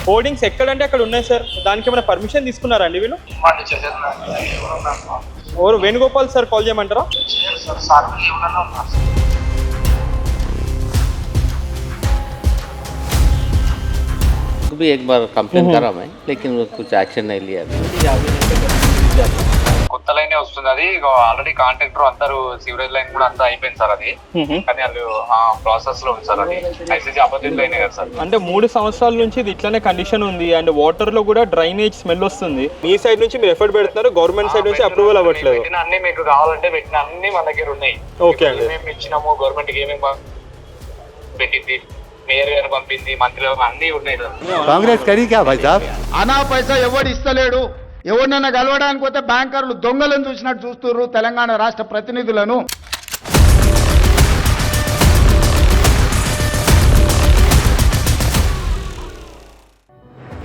Hoardings ఎక్కడంటే అక్కడ ఉన్నాయి సార్. దానికి ఏమైనా పర్మిషన్ తీసుకున్నారా అండి వీళ్ళు? ఎవరు వేణుగోపాల్ సార్ కాల్ చేయమంటారా? भी एक बार कंप्लेन करा मैं, लेकिन कुछ एक्शन नहीं लिया. కొత్త లైన్ వస్తుంది, అది ఆల్రెడీ కాంట్రాక్టర్ అందరూ సివరేజ్ లైన్ కూడా అంతా అయిపోయింది సార్. అది కానీ వాళ్ళు ప్రాసెస్ లో ఉంది సార్. అది ఐసీసీ అపోజిట్ లైన్ కదా సార్. అంటే 3 సంవత్సరాల నుంచి ఇది ఇట్లానే కండిషన్ ఉంది. అండ్ వాటర్ లో కూడా డ్రైనేజ్ స్మెల్ వస్తుంది. మీ సైడ్ నుంచి మీరు ఎఫర్ట్ పెడుతున్నారు, గవర్నమెంట్ సైడ్ నుంచి అప్రూవల్ అవ్వట్లేదు. పెట్టిన అన్ని మీకు కావాలంటే పెట్టిన అన్ని మన దగ్గర ఉన్నాయి. ఓకే అండి. ఏమేమి ఇచ్చినాము, గవర్నమెంట్ కి ఏమేమి పెట్టింది, మేయర్ గారు పంపింది, మంత్రులు అన్ని ఉన్నాయి సార్. కాంగ్రెస్ కరీకా భాయ్ సాబ్? అనా పైసా ఎవడు ఇస్తలేడు. ఎవరినైనా కలవడానికి పోతే బ్యాంకర్లు దొంగలను చూసినట్టు చూస్తున్నారు తెలంగాణ రాష్ట్ర ప్రతినిధులను.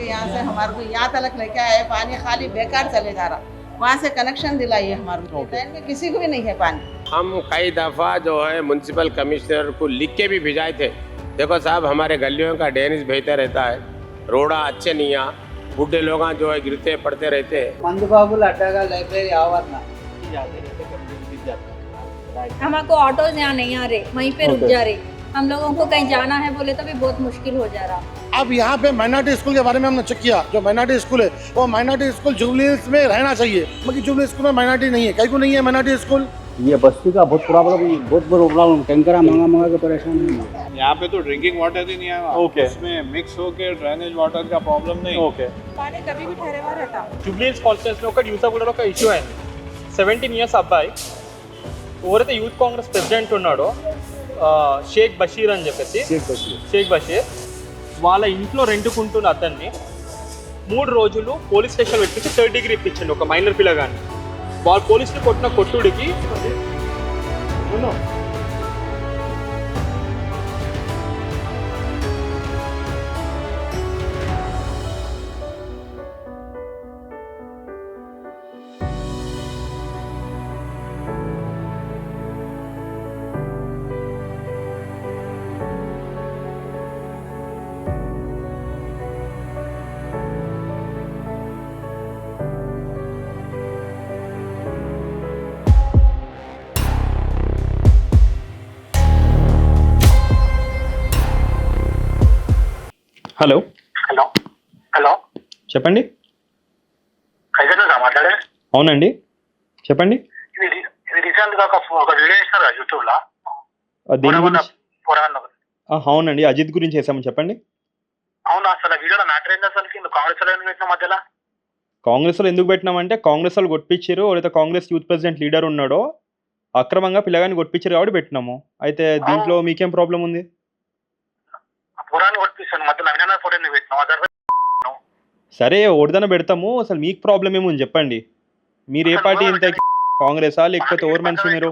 यहाँ से हमारे को यहाँ तक लेके आए, पानी खाली बेकार चले जा रहा. वहाँ से कनेक्शन दिलाइए हमारे को. ट्रेन में किसी को भी नहीं है पानी. हम कई दफ़ा जो है म्यूनसिपल कमिश्नर को लिख के भी भिजाए थे. देखो साहब, हमारे गलियों का ड्रेनेज बहता रहता है, रोड़ा अच्छे नहीं है, बूढ़े लोग जो है गिरते पड़ते रहते हैं. मंदबाबू अड्डा लाइब्रेरी आवरना हमको ऑटोज यहाँ नहीं आ रहे, वहीं पे रुक जा रहे. हम लोगों को कहीं जाना है बोले तो भी बहुत मुश्किल हो जा रहा. अब यहाँ पे माइनॉरिटी स्कूल के बारे में हमने चेक किया. जो माइनॉरिटी स्कूल है वो माइनॉरिटी स्कूल जुबली हिल्स में रहना चाहिए, मगर जुबली स्कूल में माइनॉरिटी नहीं है. कहीं को नहीं है माइनॉरिटी स्कूल. ये बस्ती का बहुत प्रॉब्लम. टैंकर मंगा के परेशान है. यहाँ पे तो ड्रिंकिंग वाटर ही नहीं आया. ओके. उसमें मिक्स होके ड्रेनेज वाटर का प्रॉब्लम नहीं. ఓకే. पानी कभी भी ठहरे हुआ रहता. జూబ్లీ హిల్స్ కాన్స్టిట్యూన్సీలో ఒక యూసఫ్గూడలో ఒక ఇష్యూ అయింది. 17 ఇయర్స్ అబ్బాయి, ఎవరైతే యూత్ కాంగ్రెస్ ప్రెసిడెంట్ ఉన్నాడో షేక్ బషీర్ అని చెప్పేసి, షేక్ బషీర్ వాళ్ళ ఇంట్లో రెండుకుంటున్న అతన్ని 3 రోజులు పోలీస్ స్టేషన్ పెట్టుకుని 3rd డిగ్రీ ఇప్పించండి ఒక మైనర్ పిల్లగాని. వాళ్ళు పోలీసులు కొట్టిన కొట్టుడికి హలో హలో హలో చెప్పండి. ఖైజానా మాట్లాడే? అవునండి చెప్పండి. ఇది రీసెంట్ గా ఒక వీడియో ఇస్తారు యూట్యూబ్ లో. దేని గురించి? అవునండి, అజిత్ గురించి చేసాము, చెప్పండి. అవును, అసలు వీడియోలో మ్యాటర్ ఏంది అసలు? కాంగ్రెస్ లో పెట్టిన మధ్యలో కాంగ్రెస్లో ఎందుకు పెట్టినామంటే కాంగ్రెస్ వాళ్ళు కొట్టించారు, లేదా కాంగ్రెస్ యూత్ ప్రెసిడెంట్ లీడర్ ఉన్నాడో అక్రమంగా పిల్లగాని కొట్టించారు కాబట్టి పెట్టినాము. అయితే దీంట్లో మీకేం ప్రాబ్లం ఉంది? పురాణి కొట్టిస్తాను మధ్యలో అవినాన ఫోటో పెట్టినావు. సరే ఓడిదన పెడతాము. అసలు మీకు ప్రాబ్లం ఏముంది చెప్పండి. మీరు ఏ పార్టీ? ఇంత కాంగ్రెసా లేకపోతే ఓవర్ మనిషి మీరు?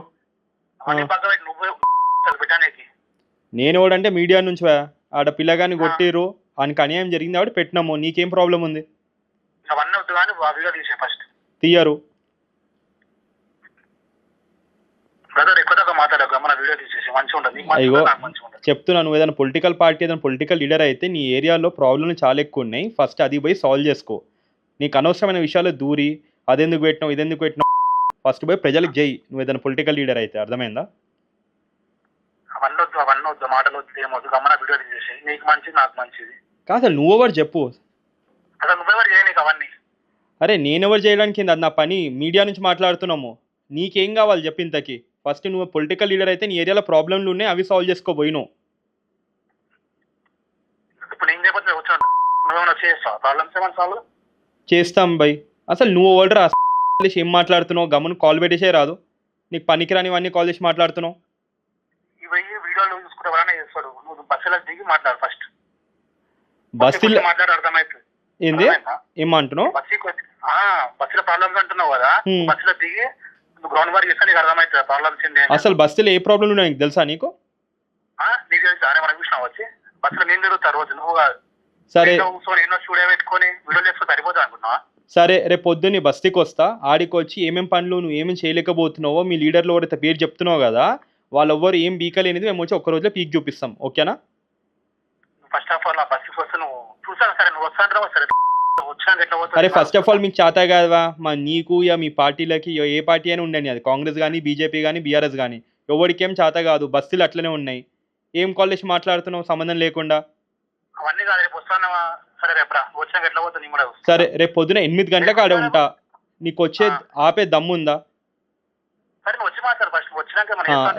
నేను ఓడంటే మీడియా నుంచి ఆడ పిల్లగాని కొట్టిరు, ఆయనకి అన్యాయం జరిగింది కాబట్టి పెట్టినాము. నీకేం ప్రాబ్లం ఉంది? తీయరు. అయ్యో చెప్తున్నా, నువ్వు ఏదైనా పొలిటికల్ పార్టీ, ఏదైనా పొలిటికల్ లీడర్ అయితే నీ ఏరియాలో ప్రాబ్లమ్లు చాలా ఎక్కువ ఉన్నాయి. ఫస్ట్ అది పోయి సాల్వ్ చేసుకో. నీకు అనవసరమైన విషయాలు దూరి అదెందుకు పెట్టినావు ఇదెందుకు పెట్టినావు, ఫస్ట్ పోయి ప్రజలకు జై. నువ్వు ఏదైనా పొలిటికల్ లీడర్ అయితే, అర్థమైందా? కాదు, నువ్వెవరు చెప్పు. అరే నేనెవరు చేయడానికి, అది నా పని. మీడియా నుంచి మాట్లాడుతున్నాము. నీకేం కావాలి చెప్పు ఇంతకి. ఫస్ట్ నువ్వు పొలిటికల్ లీడర్ అయితే నీ ఏరియాలో ప్రాబ్లంలు ఉన్నాయి, అవి సాల్వ్ చేసుకోబోయినావు. చేస్తాం బై. అసలు నువ్వు ఓల్డరా ఏం మాట్లాడుతున్నావు? గమను కాల్ పెట్టేసే రాదు. నీకు పనికిరానివన్నీ కాల్ చేసి మాట్లాడుతున్నావు. బస్సులో ఏంది ఏమంటున్నావు? అసలు బస్సులో ఏ ప్రాబ్లం ఉన్నాయి నీకు తెలుసా? నీకు సరే సరే రేపు పొద్దున్న బస్తీకి వస్తా. ఆడికి వచ్చి ఏమేం పనులు నువ్వు ఏమేమి చేయలేకపోతున్నావో మీ లీడర్లు ఎవరైతే పేరు చెప్తున్నావు కదా, వాళ్ళెవ్వరు ఏం పీకలేనిది మేము వచ్చి ఒక్క రోజులో పీక్ చూపిస్తాం. ఓకేనా? ఫస్ట్ ఆఫ్ ఆల్ ఆ బస్సు కోసం నువ్వు చూసాను సరే, నువ్వు అరే ఫస్ట్ ఆఫ్ ఆల్ మీకు చేత కాదా మా నీకు ఇక మీ పార్టీలకి ఏ పార్టీ అయినా ఉండని, అది కాంగ్రెస్ కానీ బీజేపీ కానీ బీఆర్ఎస్ కానీ ఎవరికేం చేత కాదు, బస్సులు అట్లనే ఉన్నాయి. ఏం కాలేజ్ మాట్లాడుతున్నావు సంబంధం లేకుండా? సరే రేపు పొద్దున 8 గంటలకు ఆడ ఉంటా, నీకు వచ్చే ఆపే దమ్ముందా?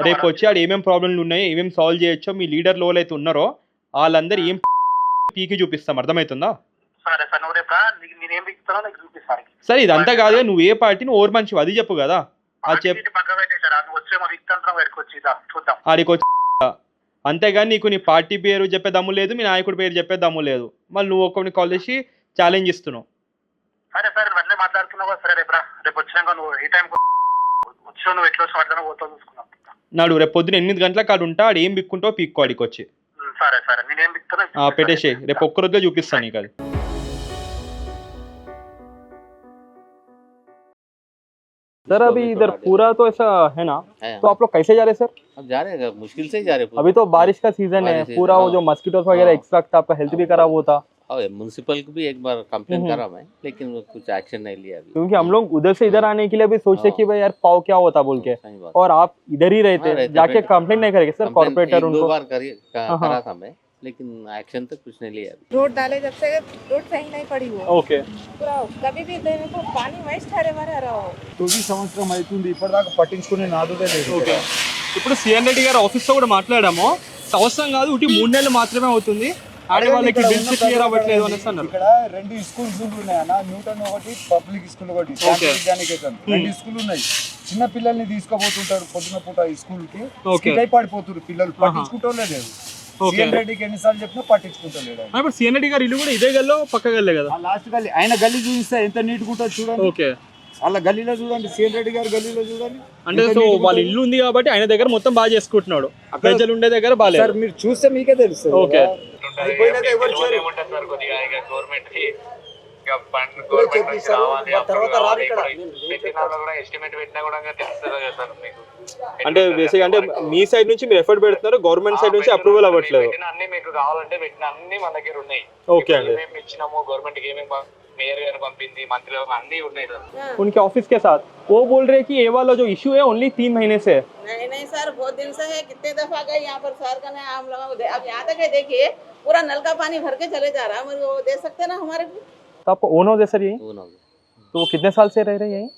రేపు వచ్చి ఆడ ఏమేమి ప్రాబ్లంలు ఉన్నాయో ఏమేమి సాల్వ్ చేయొచ్చో మీ లీడర్లు ఎవరైతే ఉన్నారో వాళ్ళందరూ ఏం పీకి చూపిస్తాం, అర్థమవుతుందా? సరే ఇదంతా కాదు, నువ్వు ఏ పార్టీని ఓవర్ మంచి అది చెప్పు కదా. అది చెప్పు ఆడికి వచ్చి, అంతేగాని నీకు నీ పార్టీ పేరు చెప్పే దమ్ము లేదు, మీ నాయకుడి పేరు చెప్పే దమ్ము లేదు. మళ్ళీ నువ్వు ఒక్కడిని కాల్ చేసి ఛాలెంజ్ ఇస్తున్నావు. నాడు రేపు పొద్దున 8 గంటలకు కాడు ఉంటా, ఆడు ఏం బిక్కుంటావు పీక్కో ఆడికి వచ్చి. పెట్టేసి రేపు ఒక్క రోజులో చూపిస్తాను నీకు అది. सर अभी इधर पूरा तो ऐसा है ना, तो आप लोग कैसे जा रहे हैं सर? अब जा रहे हैं, मुश्किल से ही जा रहे हैं. अभी तो बारिश का सीजन है पूरा, वो जो मस्कीटोस वगैरह एक्सट्रैक्ट था, आपका हेल्थ भी खराब होता. म्युनिसिपल को भी एक बार कंप्लेन करा मैं, लेकिन कुछ एक्शन नहीं लिया अभी. क्योंकि हम लोग उधर से इधर आने के लिए भी सोचते कि भाई यार पाव क्या होता बोल के, और आप इधर ही रहते, जाके कंप्लेन नहीं करेंगे सर कॉर्पोरेटर उनको? 2 बार करा था मैं, लेकिन एक्शन तक कुछ नहीं लिया अभी. रोड डाले जब से रोड सही नहीं पड़ी हो. ఓకే पूरा कभी भी देखो पानी वेस्ट हरे भरे रहो. తొలి సంవత్సరం అవుతుంది ఇప్పటిదాకా పట్టించుకునే నాదుడే లేదు. ఓకే, ఇప్పుడు సిఎన్ రెడ్డి గారు ఆఫీస్తో కూడా మాట్లాడాము, సంవత్సరం కాదు ఉటి 3 నెలలు మాత్రమే అవుతుంది, ఆడే వాళ్ళకి బిల్స్ క్లియర్ అవ్వట్లేదు అనేసి అన్నారు. ఇక్కడ 2 స్కూల్స్ ఉన్నాయన్న, న్యూటన్ ఒకటి, పబ్లిక్ స్కూల్ ఒకటి, విజ్ఞానికేతన్ 2 స్కూల్ ఉన్నాయి. చిన్న పిల్లల్ని తీసుకుపోతుంటారు పొద్దున పూట ఈ స్కూల్ కి, పడిపోతున్నారు పిల్లలు, పట్టించుకుంటూ లేదు. సిఎన్ రెడ్డికి ఎన్నిసార్లు చెప్పినా పట్టించుకుంటలేడు. ఇప్పుడు సిఎన్ రెడ్డి గారు ఇల్లు కూడా ఇదే గల్లో పక్క గల్లే కదా, లాస్ట్ గల్లీ, ఆయన గల్లీ చూపిస్తే ఎంత నీట్ గా ఉంటుంది చూడండి. ఓకే, వాళ్ళ గల్లీలో చూడండి, సిఎన్ రెడ్డి గారి గల్లీలో చూడండి. అంటే సో వాళ్ళ ఇల్లు ఉంది కాబట్టి ఆయన దగ్గర మొత్తం బాగా చేసుకుంటున్నాడు, ప్రజలు ఉండే దగ్గర బాగా. సార్ మీరు చూస్తే మీకే తెలుసు. ఓకే, అంటే బేసిక్ అంటే మీ సైడ్ నుంచి మీరు ఎఫర్ట్ పెడుతున్నారు, గవర్నమెంట్ సైడ్ నుంచి అప్రూవల్ అవ్వట్లేదు. అన్ని మీకు కావాలంటే పెట్టిన అన్ని మన దగ్గర ఉన్నాయి. ఓకే అండి, మేము ఇచ్చినాము, గవర్నమెంట్ కి ఏమేమి मेयर गाరు పంపింది, మంత్రి అన్ని ఉన్నాయి సార్. उनके ऑफिस के साथ वो बोल रहे कि ये वाला जो इशू है ओनली 3 महीने से है. नहीं सर, बहुत दिन से है, कितने दफा गए यहाँ पर सर का ना, हम लोग अब यहाँ तक है, देखिए पूरा नल का पानी भर के चले जा रहा है, वो दे सकते ना हमारे को. तो आपको ओन हो सर यही? तो वो कितने साल से रह रहे हैं यहीं?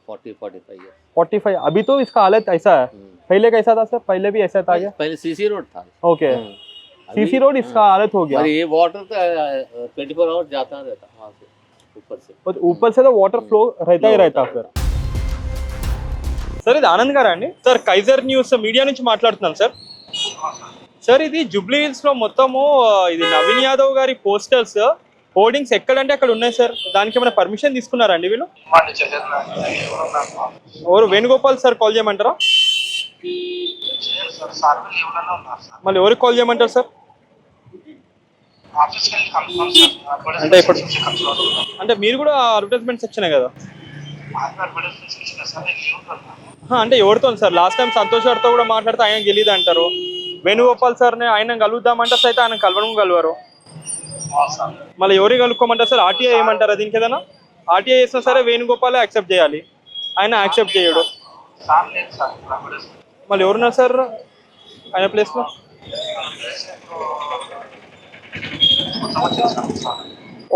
40-45 ईयर. 45. अभी तो इसका हालत ऐसा है, पहले कैसा था सर? पहले भी ऐसा था क्या? पहले सीसी रोड था. ओके, सीसी रोड इसका हालत हो गया. ये वाटर का 24 आवर जाता रहता वहाँ से, ऊपर से तो वाटर फ्लो रहता ही रहता. फिर సార్ ఇది ఆనంద్ గారా అండి? సార్ కైజర్ న్యూస్ మీడియా నుంచి మాట్లాడుతున్నాను సార్. సార్ ఇది జూబ్లీ హిల్స్ లో మొత్తము ఇది నవీన్ యాదవ్ గారి పోస్టర్స్ హోర్డింగ్స్ ఎక్కడంటే అక్కడ ఉన్నాయి సార్, దానికి ఏమైనా పర్మిషన్ తీసుకున్నారండి వీళ్ళు? ఎవరు వేణుగోపాల్ సార్ కాల్ చేయమంటారా? మళ్ళీ ఎవరికి కాల్ చేయమంటారు సార్? అంటే ఇప్పుడు అంటే మీరు కూడా అడ్వర్టైజ్మెంట్ సెక్షనే కదా? అంటే ఎవరితో సార్? లాస్ట్ టైం సంతోష్ గారితో కూడా మాట్లాడితే ఆయన గెలీదు అంటారు, వేణుగోపాల్ సార్ని ఆయన కలుద్దామంటే అయితే ఆయన కలవరు. మళ్ళీ ఎవరికి కలుపుకోమంటారు సార్? ఆర్టీఐ ఏమంటారా దీనికి? ఏదైనా ఆర్టీఐ చేసినా సరే వేణుగోపాలే యాక్సెప్ట్ చేయాలి, ఆయన యాక్సెప్ట్ చేయడు. మళ్ళీ ఎవరున్నారు సార్ ఆయన ప్లేస్లో?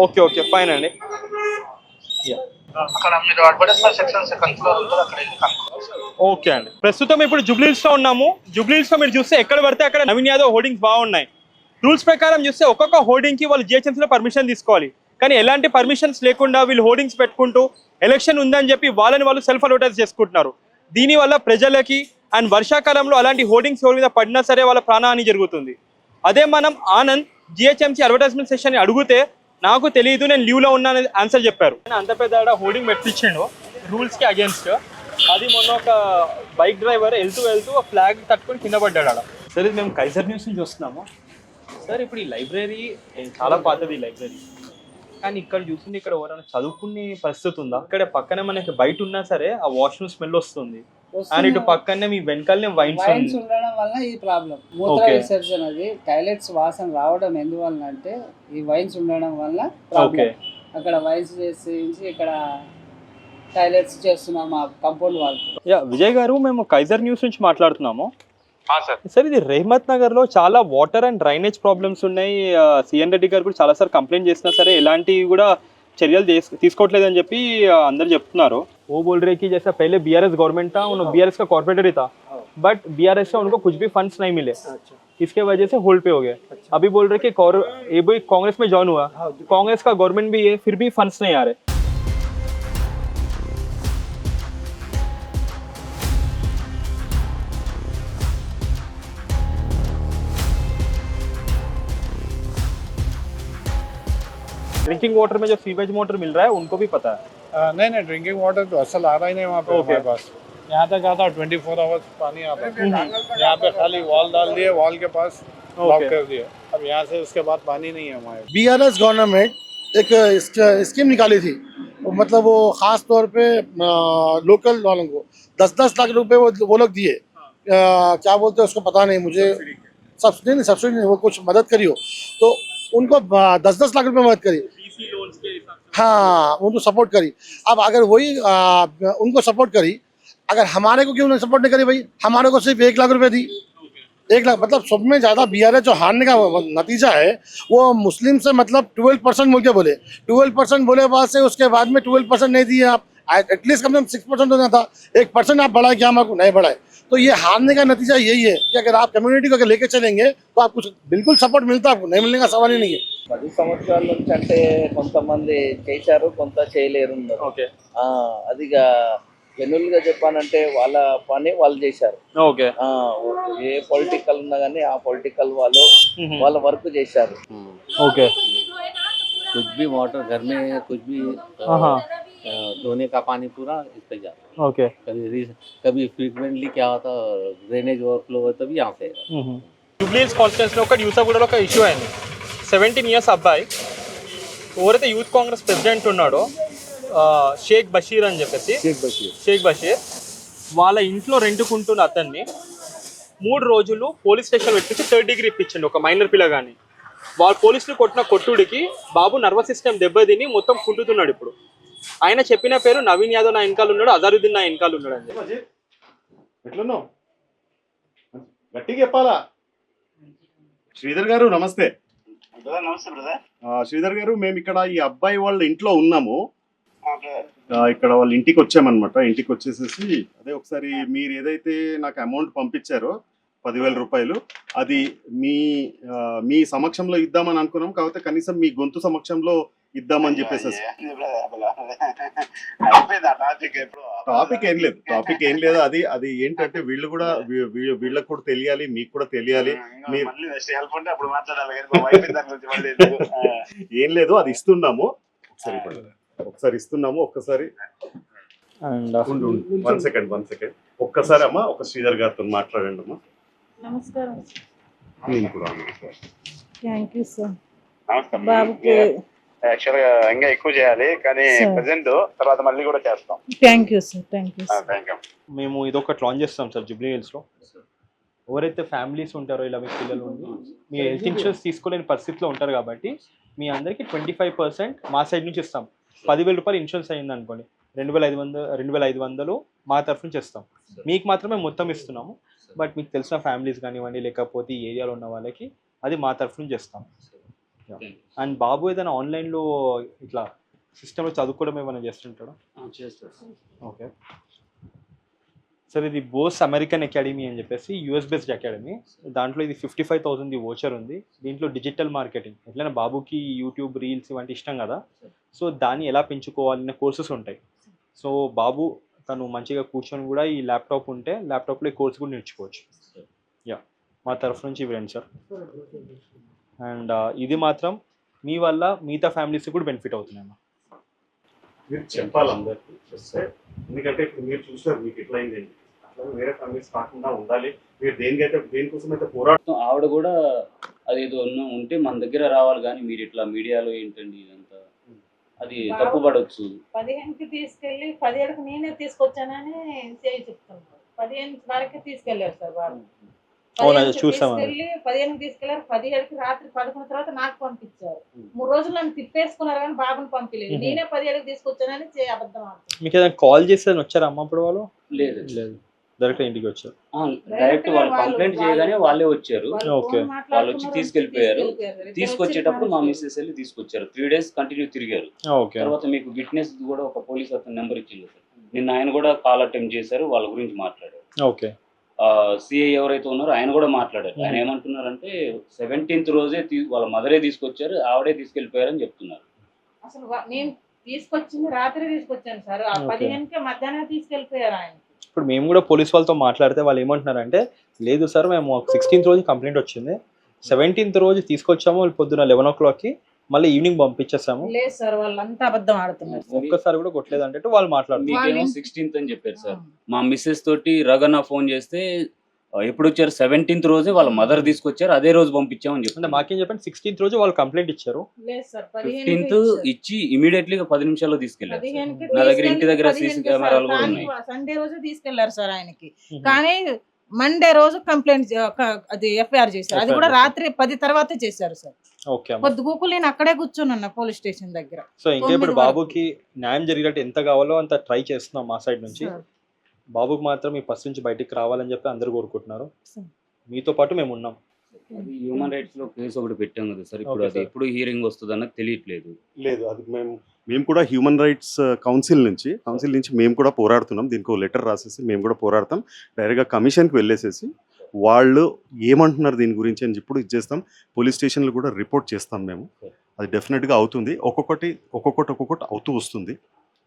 ఓకే ఓకే ఫైన్ అండి. ఓకే అండి, ప్రస్తుతం ఇప్పుడు జూబ్లీ హిల్స్ లో ఉన్నాము. జూబ్లీ హిల్స్ లో మీరు చూస్తే ఎక్కడ పడితే అక్కడ నవీన్ యాదవ్ హోర్డింగ్స్ బాగున్నాయి. రూల్స్ ప్రకారం చూస్తే ఒక్కొక్క హోర్డింగ్ కి వాళ్ళు జిహెచ్ఎంసీలో పర్మిషన్ తీసుకోవాలి, కానీ ఎలాంటి పర్మిషన్స్ లేకుండా వీళ్ళు హోర్డింగ్స్ పెట్టుకుంటూ ఎలక్షన్ ఉందని చెప్పి వాళ్ళని వాళ్ళు సెల్ఫ్ అడ్వర్టైజ్ చేసుకుంటున్నారు. దీనివల్ల ప్రజలకి అండ్ వర్షాకాలంలో అలాంటి హోర్డింగ్స్ ఎవరి మీద పడినా సరే వాళ్ళ ప్రాణహాని జరుగుతుంది. అదే మనం ఆనంద్ జిహెచ్ఎంసీ అడ్వర్టైజ్మెంట్ సెషన్ అడిగితే నాకు తెలియదు, నేను లీవ్లో ఉన్నా ఆన్సర్ చెప్పారు. అంత పెద్ద హోర్డింగ్ పెట్టించాడు రూల్స్కి అగేన్స్ట్. అది మొన్న ఒక బైక్ డ్రైవర్ వెళ్తూ ఫ్లాగ్ తట్టుకొని కింద పడ్డాడు. సరే మేము కైజర్ న్యూస్ నుంచి వస్తున్నాము సార్. ఇప్పుడు ఈ లైబ్రరీ చాలా పాతది లైబ్రరీ, కానీ ఇక్కడ చూస్తుంటే ఇక్కడ ఎవరైనా చదువుకునే పరిస్థితి ఉందా? ఇక్కడ పక్కనే మనకి బయట ఉన్నా సరే ఆ వాష్రూమ్ స్మెల్ వస్తుంది. అండ్ ఇటు పక్కనే మీ వెనకాలనే వైన్స్ వైన్స్ ఉండడం వల్ల ఈ ప్రాబ్లం మూత్ర విసర్జన అది టాయిలెట్స్ వాసన రావడం ఎందువల్ల అంటే ఈ వైన్స్ ఉండడం వల్ల ప్రాబ్లం. అక్కడ వైన్స్ చేసి ఇక్కడ టాయిలెట్స్ చేస్తున్నాం మా కంపౌండ్ వాళ్ళకి. విజయ్ గారు, మేము కైజర్ న్యూస్ నుంచి మాట్లాడుతున్నాము. సార్ సార్, ఇది రెహ్మత్ నగర్ లో చాలా వాటర్ అండ్ డ్రైనేజ్ ప్రాబ్లమ్స్ ఉన్నాయి. సిఎన్ రెడ్డి గారు కూడా చాలా సార్ కంప్లైంట్ చేసినా సరే ఎలాంటివి కూడా చర్యలు తీసుకోవట్లేదని చెప్పి అందరు చెప్తున్నారు. वो बोल रहे कि जैसा पहले बीआरएस गवर्नमेंट था, उन बीआरएस का कॉर्पोरेटर ही था, बट बीआरएस से उनको कुछ भी फंड्स नहीं मिले, इसके वजह से होल्ड पे हो गए. अभी बोल रहे कि ये भी कांग्रेस में ज्वाइन हुआ, कांग्रेस का गवर्नमेंट भी है, फिर भी फंड्स नहीं आ रहे. ड्रिंकिंग वाटर में जो सीवेज वाटर मिल रहा है उनको भी पता है. नहीं ड्रिंकिंग वाटर तो असल आ रहा ही नहीं वहाँ पे हमारे पास. यहाँ तक आता 24 आवर्स पानी आता है. यहाँ पे खाली वॉल डाल दिए, वॉल के पास ब्लॉक कर दिए. अब यहाँ से उसके बाद पानी नहीं है हमारे. बीआरएस गवर्नमेंट एक स्कीम निकाली थी, मतलब वो खास तौर पे लोकल वालों को 10-10 लाख रुपए वो लोग दिए. क्या बोलते हैं उसको पता नहीं मुझे, सब्सिडी नहीं, वो कुछ मदद करी हो तो उनको 10-10 लाख रुपए मदद करी. हाँ, उनको सपोर्ट करी. अब अगर वही उनको सपोर्ट करी, अगर हमारे को क्यों नहीं सपोर्ट नहीं करी भाई? हमारे को सिर्फ 1 लाख रुपए दी. 1 लाख मतलब सब में ज्यादा बीआरएस जो हारने का नतीजा है वो मुस्लिम से मतलब 12% बोल के बोले. 12% बोले बाद से उसके बाद में 12% नहीं दिए आप. एटलीस्ट कम से कम 6% होना था. 1% आप बढ़ाए क्या, हमारे को नहीं बढ़ाए. तो ये हारने का नतीजा यही है कि अगर आप कम्युनिटी को लेके चलेंगे तो आप कुछ बिल्कुल सपोर्ट मिलता है, आपको नहीं मिलने का सवाल ही नहीं है. 10 సంవత్సరాల నుంచి అంటే కొంతమంది చేశారు, కొంత చేయలేరు. అది జనరల్గా చెప్పానంటే వాళ్ళ పని వాళ్ళు చేశారు. ఏ పొలిటికల్ ఉన్నా కానీ ఆ పొలిటికల్ వాళ్ళు వాళ్ళ వర్క్ చేశారు. कुछ भी वाटर घर में कुछ भी धोने का पानी पूरा इस पे जाता है. कभी फ्रीक्वेंटली क्या होता ड्रेनेज ओवरफ्लो होता भी यहाँ से. జూబ్లీ హిల్స్ కాన్స్టిట్యున్సీలో ఒక యూసఫ్గూడలో ఒక ఇష్యూ అయింది. 17 ఇయర్స్ అబ్బాయి, ఎవరైతే యూత్ కాంగ్రెస్ ప్రెసిడెంట్ ఉన్నాడో షేక్ బషీర్ అని చెప్పేసి, షేక్ బషీర్ వాళ్ళ ఇంట్లో రెంటుకుంటున్న అతన్ని 3 రోజులు పోలీస్ స్టేషన్ పెట్టించి 3rd డిగ్రీ ఇప్పించండి ఒక మైనర్ పిల్లగాని. వాళ్ళ పోలీసులు కొట్టిన కొట్టుడికి బాబు నర్వస్ సిస్టమ్ దెబ్బతిని మొత్తం కుంటుతున్నాడు. ఇప్పుడు ఆయన చెప్పిన పేరు నవీన్ యాదవ్ నా వెనకాల ఉన్నాడు, అజరుద్దీన్ నా వెనకాల ఉన్నాడు అని చెప్పి. ఎట్లున్నావు? గట్టిగా చెప్పాలా? శ్రీధర్ గారు నమస్తే. శ్రీధర్ గారు, మేము ఇక్కడ ఈ అబ్బాయి వాళ్ళ ఇంట్లో ఉన్నాము. ఇక్కడ వాళ్ళ ఇంటికి వచ్చామన్నమాట. ఇంటికి వచ్చేసేసి అదే ఒకసారి మీరు ఏదైతే నాకు అమౌంట్ పంపించారో 10,000 రూపాయలు, అది మీ సమక్షంలో ఇద్దామని అనుకున్నాం. కాకపోతే కనీసం మీ గొంతు సమక్షంలో ఇద్దామని చెప్పేసి. టాపిక్ ఏం లేదు. అది ఏంటంటే వీళ్ళకు కూడా తెలియాలి, మీకు కూడా తెలియాలి. ఏం లేదు, అది ఇస్తున్నాము. ఒకసారి ఇస్తున్నాము. ఒక్కసారి 1 సెకండ్ ఒక్కసారి అమ్మా, ఒక శ్రీధర్ గారితో మాట్లాడండి అమ్మా. నమస్కారం. నేను కూడా థ్యాంక్ యూ సార్. బాబుకి యాక్చువల్గా ఇంకా ఎక్కువ చేయాలి కానీ ప్రెసెంట్ తర్వాత మళ్ళీ కూడా చేస్తాం. Thank you sir. Thank you. మేము ఇదొకటి లాంచ్ చేస్తాం సార్ జూబ్లీ హిల్స్లో. ఎవరైతే ఫ్యామిలీస్ ఉంటారో ఇలా మీ పిల్లలు ఉండి మీ హెల్త్ ఇన్సూరెన్స్ తీసుకోలేని పరిస్థితిలో ఉంటారు కాబట్టి మీ అందరికీ 25% మా సైడ్ నుంచి ఇస్తాం. 10,000 రూపాయలు ఇన్సూరెన్స్ అయ్యింది అనుకోండి, 2,500 మా తరఫు నుంచి ఇస్తాం. మీకు మాత్రమే మొత్తం ఇస్తున్నాము. బట్ మీకు తెలిసిన ఫ్యామిలీస్ కానివ్వండి, లేకపోతే ఈ ఏరియాలో ఉన్న వాళ్ళకి అది మా తరఫు నుంచి ఇస్తాం. అండ్ బాబు ఏదైనా ఆన్లైన్లో ఇట్లా సిస్టంలో చదువుకోవడం ఏమైనా చేస్తుంటాడా? ఓకే సార్, ఇది బోస్ అమెరికన్ అకాడమీ అని చెప్పేసి యూఎస్ బేస్డ్ అకాడమీ. దాంట్లో ఇది 55,000 వోచర్ ఉంది. దీంట్లో డిజిటల్ మార్కెటింగ్, ఎట్లైనా బాబుకి యూట్యూబ్ రీల్స్ ఇవంటి ఇష్టం కదా, సో దాన్ని ఎలా పెంచుకోవాలనే కోర్సెస్ ఉంటాయి. సో బాబు తను మంచిగా కూర్చొని కూడా ఈ ల్యాప్టాప్ ఉంటే ల్యాప్టాప్లో ఈ కోర్స్ కూడా నేర్చుకోవచ్చు. మా తరఫు నుంచి ఇవ్వండి సార్. అండ్ ఇది మాత్రం మీ వల్ల మిగతా ఫ్యామిలీస్ కూడా బెనిఫిట్ అవుతున్నాయమ్మా. మీరు చెప్పాలి అందరికీ, ఎందుకంటే మీరు చూసారు మీకు ఎట్లా అయింది. అట్లా వేరే ఫ్యామిలీస్ కాకుండా ఉండాలి. మీరు దేనికోసం అయితే పోరాడుతాం. ఆవిడ కూడా అదేదో ఉంటే మన దగ్గర రావాలి, కానీ మీరు ఇట్లా మీడియాలో ఏంటండి ఇదంతా, అది తప్పుపడవచ్చు. 15కి తీసుకెళ్ళి 17కి నేనే తీసుకొచ్చానని చెప్తున్నాను. 15 వరకు తీసుకెళ్లారు సార్ వాళ్ళు. అవునా 15 చూసామా? తీసుకెళ్లి 15 తీసుకెళ్లారు. 17కి రాత్రి 11 తర్వాత నాకు పంపించారు. 3 రోజులు నన్ను తిప్పేసుకున్నారు కానీ బాబుని పంపించలేదు. నేనే 17కి తీసుకొచ్చానని అబద్ధం ఆడుతున్నారు. మీకు ఏదైనా కాల్ చేస్తే వచ్చారా అమ్మ అప్పుడు వాళ్ళు? లేదు లేదు, డైరెక్ట్ ఇంటికి వచ్చారు. డైరెక్ట్ వాళ్ళు కంప్లైంట్ చేయగానే వాళ్ళే వచ్చారు. ఓకే. వాళ్ళు వచ్చి తీసుకెళ్లిపోయారు. తీసుకొచ్చేటప్పుడు మా మిస్సెస్ వెళ్ళి తీసుకొచ్చారు. 3 days కంటిన్యూ తిరిగారు. ఓకే. తర్వాత మీకు విట్నెస్ కూడా ఒక పోలీస్ అతను నెంబర్ ఇచ్చింది సార్. నిన్న ఆయన కూడా కాల్ అటెంప్ట్ చేశారు, వాళ్ళ గురించి మాట్లాడారు. ఓకే. సిఐ ఎవరైతే ఉన్నారో ఆయన కూడా మాట్లాడారు. ఆయన ఏమంటున్నారంటే 17th రోజే వాళ్ళ మదరే తీసుకొచ్చారు, ఆవిడే తీసుకెళ్లిపోయారని చెప్తున్నారు. అసలు నేను తీసుకొచ్చింది రాత్రి తీసుకొచ్చాను సార్. 15కి మధ్యాహ్నం తీసుకెళ్లిపోయారు ఆయన. ఇప్పుడు మేము కూడా పోలీస్ వాళ్ళతో మాట్లాడితే వాళ్ళు ఏమంటున్నారంటే, లేదు సార్ మేము 16th రోజు కంప్లైంట్ వచ్చింది, 17th రోజు తీసుకొచ్చాము, వాళ్ళు పొద్దున 11 o'clockకి మళ్ళీ ఈవినింగ్ పంపించేసాము. లేదు సార్, వాళ్ళంతా అబద్ధం ఆడుతున్నారు. ఒక్కసారి కూడా కొట్టలేదు అంటే వాళ్ళు మాట్లాడుతున్నారు. మీకేమో 16th అని చెప్పారు సార్. మా మిస్సెస్ తోటి రగన్న ఫోన్ చేస్తే ఎప్పుడు వచ్చారు 17th రోజే వాళ్ళ మదర్ తీసుకొచ్చారు, అదే రోజు పంపించామని చెప్పారు. అంటే మాకేం చెప్పండి 16th రోజు వాళ్ళు కంప్లైంట్ ఇచ్చారు. లేదు సార్, 15th ఇచ్చి ఇమీడియట్లీ 10 నిమిషాల్లో తీసుకెళ్లారు. నా దగ్గర ఇంటి దగ్గర సీసీ కెమెరాలు కూడా ఉన్నాయి. సండే రోజు తీసుకెళ్లారు సార్ ఆయనకి. కానీ మండే రోజు కంప్లైంట్ అది ఎఫ్ఐఆర్ చేశారు. అది కూడా రాత్రి 10 తర్వాత చేశారు సార్. ఓకే. పొద్దుగూకులు నేను అక్కడే కూర్చొని పోలీస్ స్టేషన్ దగ్గర. సో ఇంకా ఇప్పుడు బాబుకి న్యాయం జరిగినట్టు ఎంత కావాలో అంత ట్రై చేస్తున్నాం మా సైడ్ నుంచి. బాబుకి మాత్రం ఈ ఫస్ట్ నుంచి బయటికి రావాలని చెప్పి అందరూ కోరుకుంటున్నారు. మీతో పాటు మేము ఉన్నాం. అది హ్యూమన్ రైట్స్ లో కేసు ఒకటి పెట్టాం కదా సార్. ఇప్పుడు అది ఎప్పుడు హీరింగ్ వస్తుంది అన్నది తెలియట్లేదు. లేదు, అది మేము కూడా హ్యూమన్ రైట్స్ కౌన్సిల్ నుంచి మేము కూడా పోరాడుతున్నాం. దీనికి లెటర్ రాసేసి మేము కూడా పోరాడతాం. డైరెక్ట్గా కమిషన్కి వెళ్ళేసేసి వాళ్ళు ఏమంటున్నారు దీని గురించి అని ఇప్పుడు ఇచ్చేస్తాం. పోలీస్ స్టేషన్లో కూడా రిపోర్ట్ చేస్తాం మేము. అది డెఫినెట్గా అవుతుంది. ఒక్కొక్కటి అవుతూ వస్తుంది.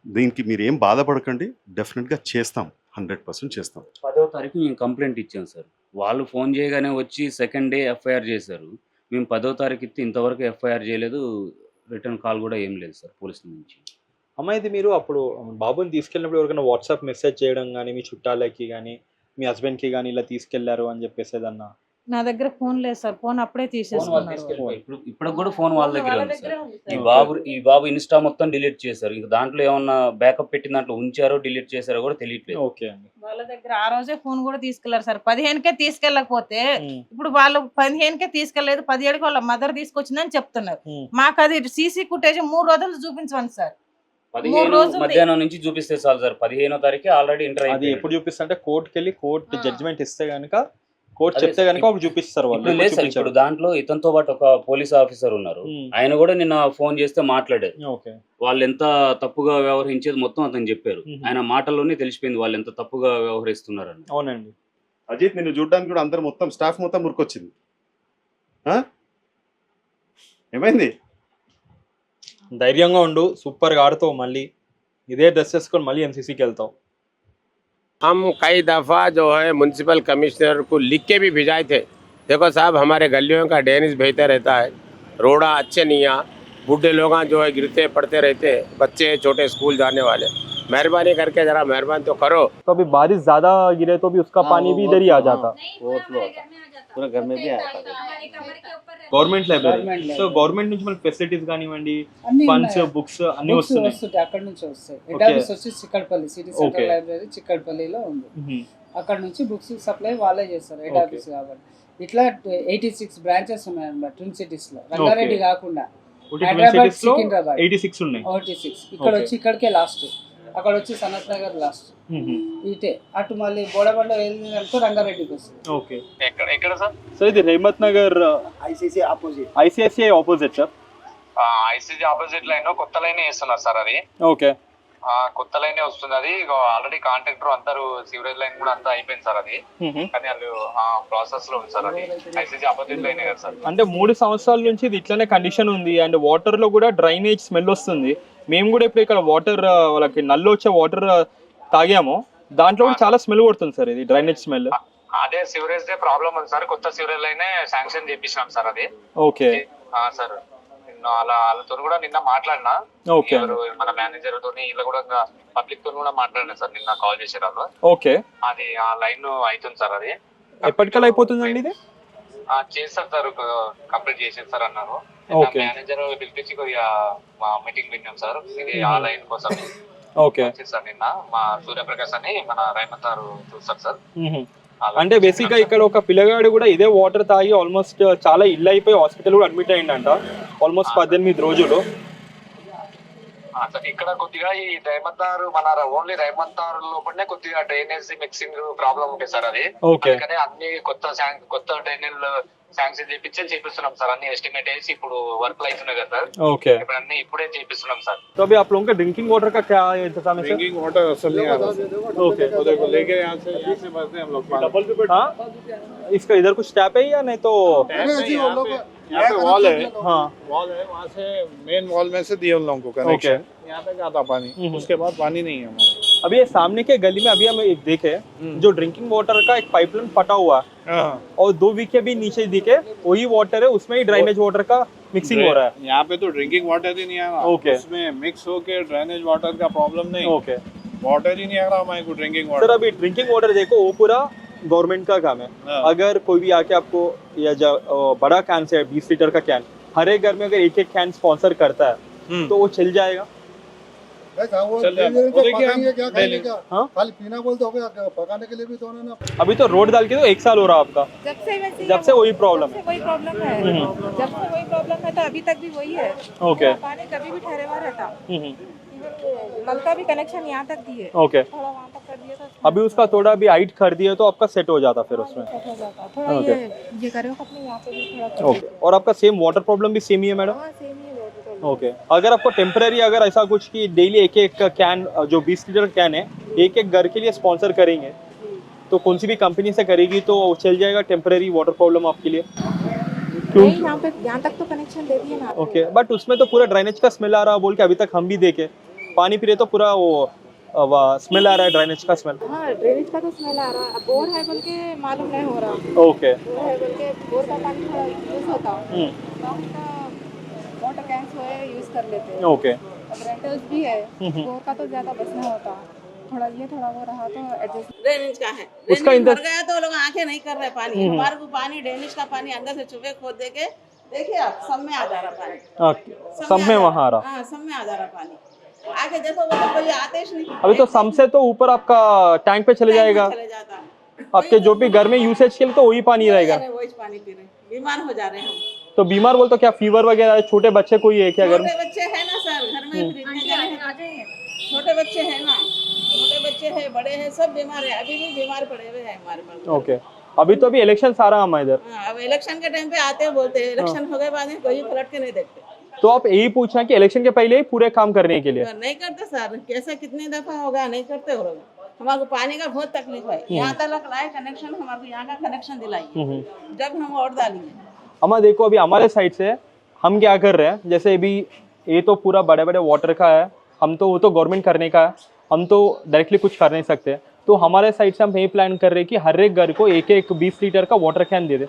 దీనికి మీరు ఏం బాధపడకండి, డెఫినెట్గా చేస్తాం, 100% చేస్తాం. 10వ తారీఖు మేము కంప్లైంట్ ఇచ్చాం సార్. వాళ్ళు ఫోన్ చేయగానే వచ్చి సెకండ్ డే ఎఫ్ఐఆర్ చేశారు. మేము 10వ తారీఖు ఇస్తే ఇంతవరకు ఎఫ్ఐఆర్ చేయలేదు, రిటర్న్ కాల్ కూడా ఏం లేదు సార్ పోలీసుల నుంచి. అమ్మ ఇది మీరు అప్పుడు బాబుని తీసుకెళ్ళినప్పుడు ఎవరికైనా వాట్సాప్ మెసేజ్ చేయడం కానీ, మీ చుట్టాలకి కానీ, మీ హస్బెండ్కి కానీ ఇలా తీసుకెళ్లారు అని చెప్పేసి ఏదన్నా? నా దగ్గర ఫోన్ లేదు సార్, ఫోన్ అప్పుడే తీసేసుకున్నారు. ఇప్పుడు కూడా ఫోన్ వాళ్ళ దగ్గర ఉంది సార్. ఈ బాబు ఇన్స్టా మొత్తం డిలీట్ చేశారు. ఇంకా దాంట్లో ఏమన్నా బ్యాకప్ పెట్టిన దాంట్లో ఉంచారో డిలీట్ చేశారో కూడా తెలియట్లేదు. ఓకే అండి. వాళ్ళ దగ్గర ఆ రోజే ఫోన్ కూడా తీసుకెళ్లారు సార్. 15కే తీసుకెళ్ళకపోతే ఇప్పుడు వాళ్ళు 15కే తీసుకెళ్లేదు, 17కి వాళ్ళ మదర్ తీసుకొచ్చిందని చెప్తున్నారు. మాకు అది సీసీ ఫుటేజ్ 3 రోజులు చూపించండి సార్. 15 మధ్యాహ్నం నుంచి చూపిస్తే చాలు సార్. 15వ తారీఖు ఆల్రెడీ ఎంటర్ అది ఎప్పుడు చూపిస్తా అంటే కోర్టుకి వెళ్ళి కోర్టు జడ్జిమెంట్ ఇస్తే గనుక, కోర్టు చెప్తే గనుక అప్పుడు చూపిస్తారు వాళ్ళు. ఇప్పుడు దాంట్లో ఇతనితో పాటు ఒక పోలీస్ ఆఫీసర్ ఉన్నారు. ఆయన కూడా నిన్న ఫోన్ చేస్తే మాట్లాడారు. వాళ్ళు ఎంత తప్పుగా వ్యవహరించేది మొత్తం అతను చెప్పారు. ఆయన మాటల్లోనే తెలిసిపోయింది వాళ్ళు ఎంత తప్పుగా వ్యవహరిస్తున్నారని. అవునండి. అజిత్ నిన్ను చూడడానికి కూడా అందరు మొత్తం స్టాఫ్ మొత్తం మురికొచ్చింది. ఏమైంది? ధైర్యంగా ఉండు, సూపర్గా ఆడుతావు. మళ్ళీ ఇదే డ్రెస్ వేసుకొని మళ్ళీ ఎంసీసీకి వెళ్తావు. हम कई दफ़ा जो है म्यूनसिपल कमिश्नर को लिख के भी भिजाए थे, देखो साहब हमारे गलियों का ड्रेनेज बहता रहता है, रोड़ा अच्छे नहीं है, बूढ़े लोग जो है गिरते पड़ते रहते हैं, बच्चे छोटे स्कूल जाने वाले, मेहरबानी करके ज़रा मेहरबानी तो करो। तो अभी बारिश ज़्यादा गिरे तो भी उसका पानी भी इधर ही आ जाता, पूरा घर में भी आया था। Government library. సో గవర్నమెంట్ నుంచి మనకి ఫెసిలిటీస్ కానివ్వండి, ఫండ్స్, బుక్స్ అన్ని వస్తున్నాయి. అక్కడ నుంచి వస్తాయి. హెడ్ ఆఫీస్ వచ్చి చిక్కడపల్లి, సిటీ సెంట్రల్ లైబ్రరీ చిక్కడపల్లిలో ఉంది. అక్కడ నుంచి బుక్స్ సప్లై వాళ్ళే చేస్తారు, హెడ్ ఆఫీస్ కాబట్టి. ఇట్లా 86 బ్రాంచెస్ ఉన్నాయి అన్నమాట ట్విన్ సిటీస్ లో. రంగారెడ్డి కాకుండా హైదరాబాద్, సికింద్రాబాద్ 86 ఉన్నాయి. 86 ఇక్కడ వచ్చి ఇక్కడికే లాస్ట్, అక్కడ వచ్చి సనత్ నగర్ లాస్ట్. ఇటే అటు మళ్ళీ బోడబండ వెళ్ళిందనుకో రంగారెడ్డికి వస్తుంది. ఓకే. ఎక్కడ సార్? సో ఇది Rahmat Nagar ICICI opposite sir. ICC opposite line కొత్త లైన్ వేస్తున్నారు సార్. అది ఓకే. కొత్త లైన్ వస్తుంది. అది ఆల్రెడీ కాంట్రాక్టర్ అందరూ సివరేజ్ లైన్ కూడా అంతా అయిపోయింది సార్. అది కానీ వాళ్ళు ప్రాసెస్ లో ఉంది సార్. అది ఐసీసీ ఆపోజిట్ లైన్ కదా సార్. అంటే 3 సంవత్సరాల నుంచి ఇది ఇట్లానే కండిషన్ ఉంది. అండ్ వాటర్ లో కూడా డ్రైనేజ్ స్మెల్ వస్తుంది. మేము కూడా ఇప్పుడు ఇక్కడ వాటర్ వాళ్ళకి నల్లు వచ్చే వాటర్ తాగాము, దాంట్లో కూడా చాలా స్మెల్ కొడుతుంది సార్. ఇది డ్రైనేజ్ స్మెల్. అదే సివరేజ్ దే ప్రాబ్లం ఉంది సార్. కొత్త సివరేజ్ లైన్ శాంక్షన్ చేపించినాం సార్. అది ఓకే సార్. వాళ్ళతో కూడా నిన్న మాట్లాడినా, మన మేనేజర్ తోని ఇలా కూడా పబ్లిక్ తో కూడా మాట్లాడినా సార్. నిన్న కాల్ చేశారు వాళ్ళు. ఓకే. అది ఆ లైన్ అవుతుంది సార్. అది ఎప్పటికల్లా అయిపోతుందండి ఇది? చేస్తారు సార్, కంప్లీట్ చేసేది సార్ అన్నారు. మేనేజర్ పిలిపించి కొద్దిగా మీటింగ్ పెట్టినాం సార్. ఇది ఆ లైన్ కోసం. ఓకే సార్ నిన్న మా సూర్యప్రకాశ్ అని మన రైమంతారు చూస్తారు సార్. అంటే బేసిక్ గా ఇక్కడ ఒక పిల్లగాడు కూడా ఇదే వాటర్ తాగి ఆల్మోస్ట్ చాలా ఇల్లు అయిపోయి హాస్పిటల్ కూడా అడ్మిట్ అయ్యిందంట ఆల్మోస్ట్ 18 రోజులు. సార్ ఇక్కడ కొద్దిగా ఈ రైమంతారు మన ఓన్లీ రైమంతారు లోపలనే కొద్దిగా డ్రైనేజ్ మిక్సింగ్ ప్రాబ్లం ఉంటుంది సార్. అది అందుకనే అన్ని కొత్త డ్రైనేజ్ శాంక్షన్ చేపిస్తున్నాం సార్. అన్ని ఎస్టిమేట్ వేసి ఇప్పుడు వర్క్ అవుతున్నాయి కదా సార్. ఓకే ఇప్పుడు అన్ని ఇప్పుడే చేపిస్తున్నాం సార్. तो अभी आप लोगों का ड्रिंकिंग वाटर का क्या इंतजाम है? ड्रिंकिंग वाटर असल नहीं आ रहा। ओके वो देखो लेके यहाँ से भरते हैं हम लोग। हाँ इसका इधर कुछ टैप है या नहीं तो यहाँ पे वॉल है। हाँ वॉल है, वहाँ से मेन वॉल में से दिए उन लोगों को कनेक्शन। यहाँ तक आता पानी, उसके बाद पानी नहीं है हमारे। अभी ये सामने के गली में अभी हम एक देखे जो ड्रिंकिंग वाटर का एक पाइपलाइन फटा हुआ है और 2 वीक के भी नीचे दिखे वही वाटर है, उसमें ही ड्रेनेज वाटर का मिक्सिंग हो रहा है। यहाँ पे तो ड्रिंकिंग वाटर ही नहीं आ रहा। ओके उसमें मिक्स होके ड्रेनेज वाटर का प्रॉब्लम नहीं। ओके वाटर ही नहीं आ रहा हमारे को ड्रिंकिंग सर। वाटर। अभी ड्रिंकिंग वाटर देखो वो पूरा गवर्नमेंट का काम है। अगर कोई भी आके आपको या बड़ा कैन से 20 लीटर का कैन हर एक घर में अगर एक कैन स्पॉन्सर करता है तो वो चल जाएगा। खाली पीना बोलते हो गया, पकाने के लिए भी तो ना। अभी तो रोड डाल के तो 1 साल हो रहा आपका, जब से वही प्रॉब्लम है। वही प्रॉब्लम है, जब से वही प्रॉब्लम है तो अभी तक भी वही है। ओके पानी कभी भी ठहरे हुआ रहता। नल का भी कनेक्शन यहाँ तक दिए, ओके थोड़ा वहाँ तक कर दिया था। अभी उसका थोड़ा भी हाइट कर दिया तो आपका सेट हो जाता फिर उसमें। थोड़ा ये करो अपने यहाँ पे भी थोड़ा। ओके और आपका सेम वाटर प्रॉब्लम भी सेम ही है मैडम? सेम ही है। ओके अगर आपको टेम्पररी अगर ऐसा कुछ कि डेली एक कैन जो 20 लीटर कैन है एक घर के लिए स्पॉन्सर करेंगे तो कौन सी भी कंपनी से करेगी तो चल जाएगा टेम्पररी वाटर प्रॉब्लम आपके लिए? यहाँ तक तो कनेक्शन दे दिए ना। ओके बट उसमें तो पूरा ड्रेनेज का स्मेल आ रहा बोल के अभी तक हम भी देखे पानी पी रहे तो पूरा वो स्मेल आ रहा है, ड्रेनेज का स्मेल। हाँ ड्रेनेज का तो स्मेल आ रहा है। बोर है बोल के मालूम नहीं हो रहा। ओके बोर है बोल के बोर का पानी थोड़ा यूज होता है, वाटर कैंस हुए यूज कर लेते हैं। ओके अब रेंटल्स भी है, बोर का तो ज्यादा बस नहीं होता। थोड़ा ये थोड़ा वो रहा तो एडजस्ट। ड्रेनेज का है, उसका भर गया तो लोग आंखें नहीं कर रहे पानी। हमारे को पानी ड्रेनेज का पानी अंदर से चुभे खोद दे के देखिए आप सब में आ जा रहा पानी। सब में वहाँ आ रहा। हाँ सब में आ जा रहा पानी। आके देखो वो तो कोई आते ही नहीं। अभी तो सम से तो ऊपर आपका टैंक पे चले जाएगा। आपके जो भी घर में यूसेज के लिए तो वही पानी रहेगा। वही पानी पी रहे, बीमार हो जा रहे हैं हम। तो बीमार बोल तो क्या फीवर वगैरह? छोटे बच्चे कोई है क्या घर में? छोटे बच्चे हैं ना सर घर में, छोटे बच्चे हैं ना, छोटे बच्चे हैं, बड़े हैं, सब बीमार है। अभी भी बीमार पड़े हुए हैं हमारे पास। ओके अभी तो अभी इलेक्शन सारा हम इधर। अब इलेक्शन के टाइम पे आते हैं बोलते हैं, इलेक्शन हो गए बाद में कोई पलट के नहीं देखते। तो आप यही पूछना कि इलेक्शन के पहले ही पूरे काम करने के लिए? नहीं करते सर, कैसे कितनी दफा होगा नहीं करते हो लोग। हमारे को पानी का बहुत तकलीफ है। यहाँ तक लाए कनेक्शन, हमारे को यहाँ का कनेक्शन दिलाइए जब हम वोट डालेंगे। अम्मा देखो अभी हमारे साइड से हम क्या कर रहे हैं, जैसे अभी ये तो पूरा बड़े बड़े वाटर का है, हम तो वो तो गवर्नमेंट करने का है, हम तो डायरेक्टली कुछ कर नहीं सकते। तो हमारे साइड से हम यही प्लान कर रहे हैं कि हर एक घर को एक 20 लीटर का water can they they.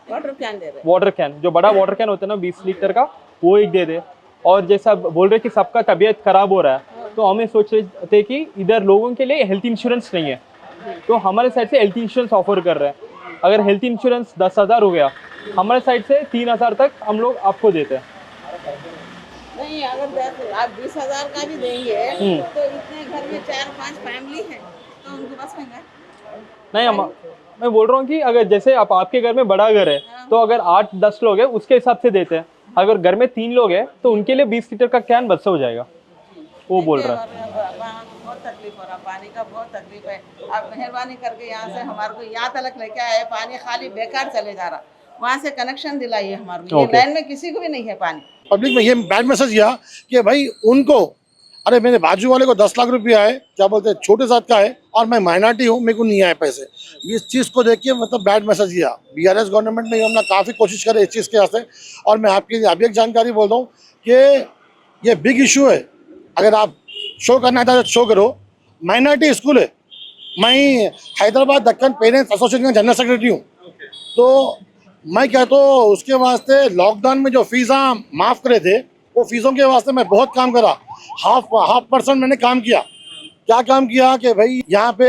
Water can they रहे, वाटर कैन जो बड़ा वाटर कैन होता है ना 20 लीटर का, वो एक दे दे। और जैसा बोल रहे कि सबका तबीयत खराब हो रहा है तो हमें सोच रहे थे कि इधर लोगों के लिए हेल्थ इंश्योरेंस नहीं है तो हमारे साइड से हेल्थ इंश्योरेंस ऑफर कर रहे हैं। अगर हेल्थ इंश्योरेंस 10,000 हो गया, हमारे साइड से 3,000 तक हम लोग आपको देते हैं। नहीं अगर आप 20,000 का भी देंगे तो इतने घर में 4-5 फैमिली है तो उनको बस में नहीं अम्मा मैं बोल रहा हूँ कि अगर जैसे आपके घर में बड़ा घर है तो अगर 8-10 लोग हैं उसके हिसाब से देते हैं। अगर घर में 3 लोग हैं तो उनके लिए 20 लीटर का कैन बस से हो जाएगा, वो बोल रहा है। बहुत तकलीफ हो रहा, पानी का बहुत तकलीफ है। आप मेहरबानी करके यहाँ से हमारे को यहाँ तक लेके आए, पानी खाली बेकार चले जा रहा, वहाँ से कनेक्शन दिलाइए हमारे को। ये लाइन में किसी को भी नहीं है पानी। पब्लिक में ये बैड मैसेज किया कि भाई उनको, अरे मेरे बाजू वाले को 10 लाख रुपया है, क्या बोलते हैं छोटे साथ का है और मैं माइनॉरिटी हूँ, मेरे को नहीं आए पैसे। इस चीज़ को देख के मतलब बैड मैसेज दिया। BRS गवर्नमेंट ने हमने काफ़ी कोशिश करे इस चीज़ के वास्ते। और मैं आपके लिए अभी एक जानकारी बोल रहा हूँ कि ये बिग इशू है। अगर आप शो करना था तो शो करो। माइनॉरिटी स्कूल है, मैं हैदराबाद दक्कन पेरेंट्स एसोसिएशन का जनरल सेक्रेटरी हूँ। तो मैं कहता हूँ उसके वास्ते लॉकडाउन में जो फीसा माफ़ करे थे वो फीसों के वास्ते मैं बहुत काम करा। हाफ% मैंने काम किया। क्या काम किया कि भाई यहाँ पे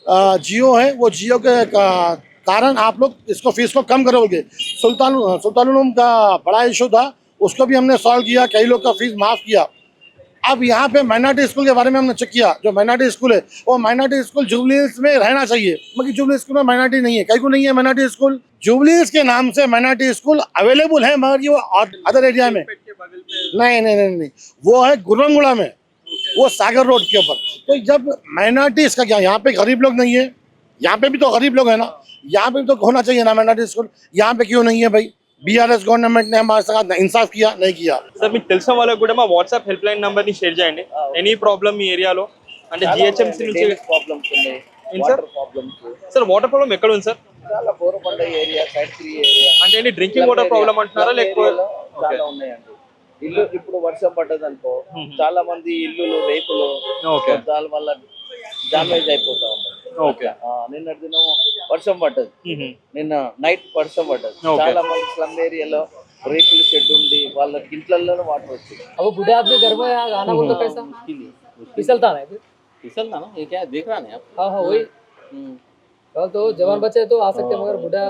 जियो है, वो जियो के कारण आप लोग इसको फीस को कम करोगे। सुल्तान का बड़ा इशू था, उसको भी हमने सॉल्व किया, कई लोग का फीस माफ़ किया। अब यहाँ पे माइनॉरिटी स्कूल के बारे में हमने चेक किया, जो माइनॉरिटी स्कूल है वो माइनॉरिटी स्कूल जुबली हिल्स में रहना चाहिए, मगर जुबली स्कूल में माइनॉरिटी नहीं है। कहीं को नहीं है माइनॉरिटी स्कूल। जुबली हिल्स के नाम से माइनॉरिटी स्कूल अवेलेबल है, मगर ये वो अदर एरिया में नहीं, वो है गुरवंगुड़ा में, वो सागर रोड के ऊपर। तो जब माइनॉरिटी इसका क्या, यहाँ पे गरीब लोग नहीं है, यहाँ पे भी तो गरीब लोग है ना, यहाँ पे भी तो होना चाहिए ना माइनॉरिटी स्कूल, यहाँ पे क्यों नहीं है भाई? बीआरएस गवर्नमेंट ने हमारे साथ इंसाफ किया नहीं किया। సార్ మీకు తెలిసిన వాళ్ళకి కూడా మా వాట్సాప్ హెల్ప్ లైన్ నంబర్ ని షేర్ చేయండి. ఎనీ ప్రాబ్లం మీ ఏరియాలో అంటే జిహెచ్ఎంసీ నుంచి ప్రాబ్లమ్స్ ఉన్నాయి, ఏంటి sir? Water problems sir water problem ఎక్కడ ఉంది సార్? చాలా బోరబండ ఏరియా, సైడ్ 3 ఏరియా అంటే ఏంటి డ్రింకింగ్ వాటర్ ప్రాబ్లం అంటున్నారా లేకపోతే చాలా ఉన్నాయండి. ఇల్లు ఇప్పుడు వర్షం పడ్డది అనుకో, చాలా మంది ఇల్లులు రేకులు దాని వల్ల డామేజ్ అయిపోతా ఉన్నాయి. నిన్నటి దినం వర్షం పడ్డది, నిన్న నైట్ వర్షం పడ్డది, చాలా మంది స్లమ్ ఏరియాలో రేకులు షెడ్ ఉండి వాళ్ళకి ఇంట్లలోనే వాటర్ వచ్చింది. अब बूढ़े आदमी घर में आना बोलते कैसा फिसलता है फिसलता ना, ये क्या देख रहा है आप? हाँ हाँ वही कल तो जवान बच्चे तो आ सकते मगर बूढ़ा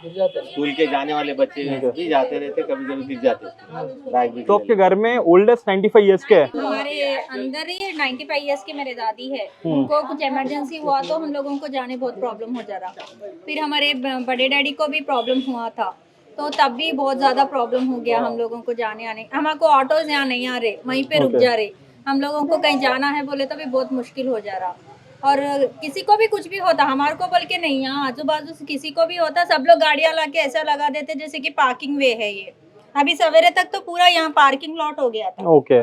गिर जाते हैं। स्कूल के जाने वाले बच्चे भी जाते रहते, कभी कभी गिर जाते। तो आपके घर में ओल्डेस्ट 95 इयर्स के है? हमारे अंदर ही 95 इयर्स की मेरे दादी है, उनको कुछ इमरजेंसी हुआ तो हम लोगों को जाने बहुत प्रॉब्लम हो जा रहा। फिर हमारे बड़े डैडी को भी प्रॉब्लम हुआ था, तो तब भी बहुत ज़्यादा प्रॉब्लम हो गया हम लोगों को जाने आने। हमको ऑटोज यहाँ नहीं आ रहे, वहीं पे रुक जा रहे। हम लोगों को कहीं जाना है बोले तो भी बहुत मुश्किल हो जा रहा। और किसी को भी कुछ भी होता, हमारे को बोल के नहीं, यहाँ आजू बाजू से किसी को भी होता सब लोग गाड़ियाँ ला के ऐसा लगा देते जैसे कि पार्किंग वे है ये। अभी सवेरे तक तो पूरा यहाँ पार्किंग लॉट हो गया था। ఓకే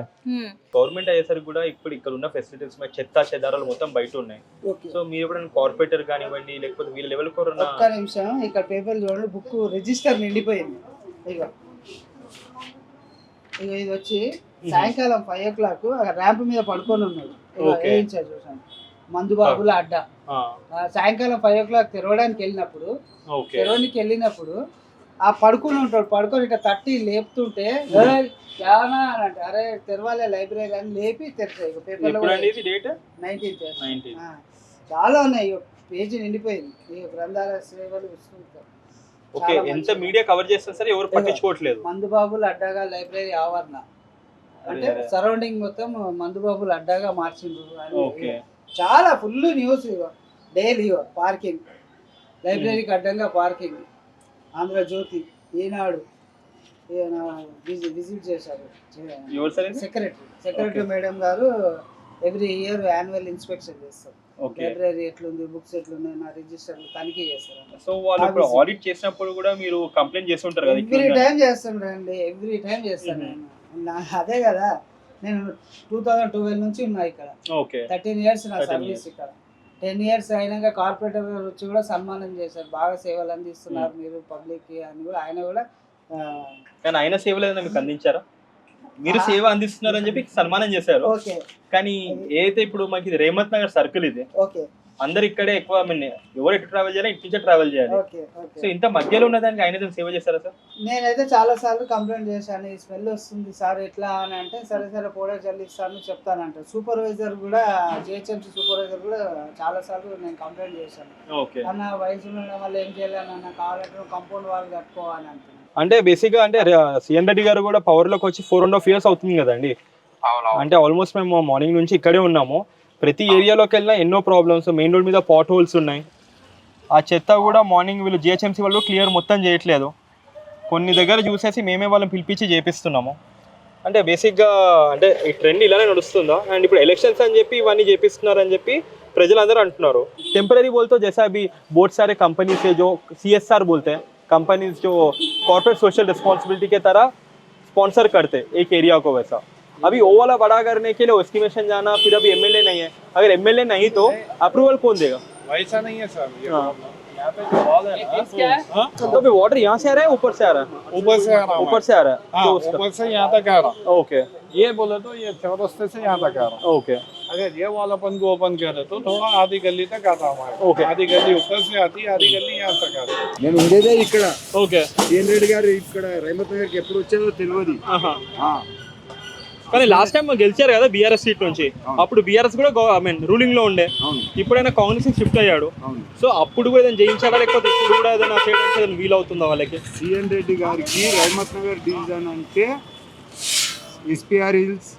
గవర్నమెంట్ అయ్యేసరికి కూడా ఇప్పుడు ఇక్కడ ఉన్న ఫెసిలిటీస్ మీద చెత్త చెదారాలు మొత్తం బయట ఉన్నాయి. సో మీరు ఎప్పుడైనా కార్పొరేటర్ కానివ్వండి లేకపోతే వీళ్ళ లెవెల్ కోరన్నా? ఒక్క నిమిషం, ఇక్కడ పేపర్ చూడండి, బుక్ రిజిస్టర్ నిండిపోయింది. ఇగో ఇది వచ్చి సాయంకాలం 5 o'clock ర్యాంప్ మీద పడుకొని ఉన్నాడు. వేయించారు చూసాను, మందుబాబుల అడ్డా. సాయంకాలం 5 o'clock తెరవడానికి వెళ్ళినప్పుడు ఆ పడుకుని ఉంటాడు, పడుకొని ఇట్లా తట్టి లేపుతుంటే చాలా అంటే అరే తెరవాలే లైబ్రరీ అని లేపి తెరిచాయి. పేపర్లో 19th చాలా ఉన్నాయి, పేజీ నిండిపోయింది. ఈ గ్రంథాలయ సేవలు ఇస్తుంటారు. ఓకే, ఎంత మీడియా కవర్ చేస్తారు సార్, ఎవరు పట్టించుకోవట్లేదు. మందుబాబుల అడ్డాగా లైబ్రరీ ఆవరణ అంటే సరౌండింగ్ మొత్తం మందుబాబుల అడ్డాగా మార్చిండ్రు. చాలా ఫుల్ న్యూస్ డైలీ. పార్కింగ్, లైబ్రరీకి అడ్డంగా పార్కింగ్. ఆంధ్రజ్యోతి, ఈనాడు విజిట్ చేశారు సెక్రటరీ మేడం గారు. ఎవ్రీ ఇయర్ యాన్యువల్ ఇన్స్పెక్షన్ చేస్తారు. లైబ్రరీ ఎట్లుంది, బుక్స్ ఎట్లున్నాయి, నా రిజిస్టర్లు తనిఖీ చేస్తారు. సో వాళ్ళు ఆడిట్ చేసినప్పుడు కూడా మీరు కంప్లైంట్ చేస్తుంటారు కదా? ఎవ్రీ టైం చేస్తుండ్రండి, ఎవ్రీ టైం చేస్తాను నేను. అదే కదా, నేను 2012 నుంచి ఉన్నా ఇక్కడ. 13 years నా సర్వీస్ ఇక్కడ. 10 years అయినాక కార్పొరేటర్ వచ్చి కూడా సన్మానం చేశారు. బాగా సేవలు అందిస్తున్నారు మీరు పబ్లిక్ అని కూడా ఆయన కూడా. కానీ ఆయన సేవలు ఏదైనా మీకు అందించారా? మీరు సేవ అందిస్తున్నారు అని చెప్పి సన్మానం చేశారు. కానీ ఏదైతే ఇప్పుడు మనకి ఇది రేమత్ నగర్ సర్కిల్, ఇది అందరు ఇక్కడే ఎక్కువ, ఎవరు ఎటు ట్రావెల్ చేయాలి, ఇటు నుంచి ట్రావెల్ చేయాలి. సో ఇంత మధ్యలో ఉన్న దానికి ఆయన సేవ చేస్తారా సార్? నేనైతే చాలా సార్లు కంప్లైంట్ చేశాను, ఈ స్మెల్ వస్తుంది సార్ ఎట్లా అని అంటే, సరే పౌడర్ చల్లిస్తాను చెప్తానంటారు. సూపర్వైజర్ కూడా, జిహెచ్ఎంసీ సూపర్వైజర్ కూడా చాలా సార్లు నేను కంప్లైంట్ చేశాను. అన్న వయసు ఉండడం వల్ల ఏం చేయాలన్న, కావాలంటే కంపౌండ్ వాల్ కట్టుకోవాలని అంటున్నాను. అంటే బేసిక్గా అంటే సీఎం రెడ్డి గారు కూడా పవర్లోకి వచ్చి 4.5 years అవుతుంది కదండి. అంటే ఆల్మోస్ట్ మేము మార్నింగ్ నుంచి ఇక్కడే ఉన్నాము. ప్రతి ఏరియాలోకి వెళ్ళినా ఎన్నో ప్రాబ్లమ్స్, మెయిన్ రోడ్ మీద పాట్ హోల్స్ ఉన్నాయి. ఆ చెత్త కూడా మార్నింగ్ వీళ్ళు జిహెచ్ఎంసీ వాళ్ళు క్లియర్ మొత్తం చేయట్లేదు. కొన్ని దగ్గర చూసేసి మేమే వాళ్ళని పిలిపించి చేపిస్తున్నాము. అంటే బేసిక్గా అంటే ఈ ట్రెండ్ ఇలానే నడుస్తుందా? అండ్ ఇప్పుడు ఎలక్షన్స్ అని చెప్పి ఇవన్నీ చేపిస్తున్నారని చెప్పి ప్రజలందరూ అంటున్నారు. टेम्पररी बोलते हो जैसा अभी बहुत सारे कंपनी से जो CSR बोलते हैं, कंपनीज जो कॉर्पोरेट सोशल रिस्पॉन्सिबिलिटी के तरह स्पॉन्सर करते एक एरिया को, वैसा अभी वो वाला बड़ा करने के लिए एस्टिमेशन जाना, फिर अभी MLA नहीं है. अगर MLA नहीं तो अप्रूवल कौन देगा? वैसा नहीं है सर, यहाँ पे जो वॉल है ना, तो अभी वाटर यहाँ से आ रहा है ऊपर से आ रहा है? ऊपर से आ रहा है, ऊपर से आ रहा है. हाँ, ऊपर से यहाँ तक आ रहा है. ओके, ये बोले तो ये चौरस्ते से यहाँ तक आ रहा है. ओके, अगर ये वॉल अपन को ओपन करे तो थोड़ा आधी गली तक आता हमारे. ओके, आधी गली ऊपर से आती, आधी गली यहाँ तक आती. నేను ఉండేదే ఇక్కడ. ఓకే, సీఎన్ రెడ్డి గారు ఇక్కడ రైమత్ నగర్కి ఎప్పుడు వచ్చారో తెలియదు. కానీ లాస్ట్ టైం గెలిచారు కదా బీఆర్ఎస్ సీట్ నుంచి. అప్పుడు బీఆర్ఎస్ కూడా రూలింగ్ లో ఉండే, ఇప్పుడైనా కాంగ్రెస్ షిఫ్ట్ అయ్యాడు. సో అప్పుడు కూడా ఏదైనా జయించాడా, లేకపోతే ఇప్పుడు కూడా ఏదైనా చేయడానికి ఏదైనా వీలు అవుతుందా వాళ్ళకి? సీఎన్ రెడ్డి గారికి రైమత్ నగర్ డివిజన్ అంటే SPR హిల్స్,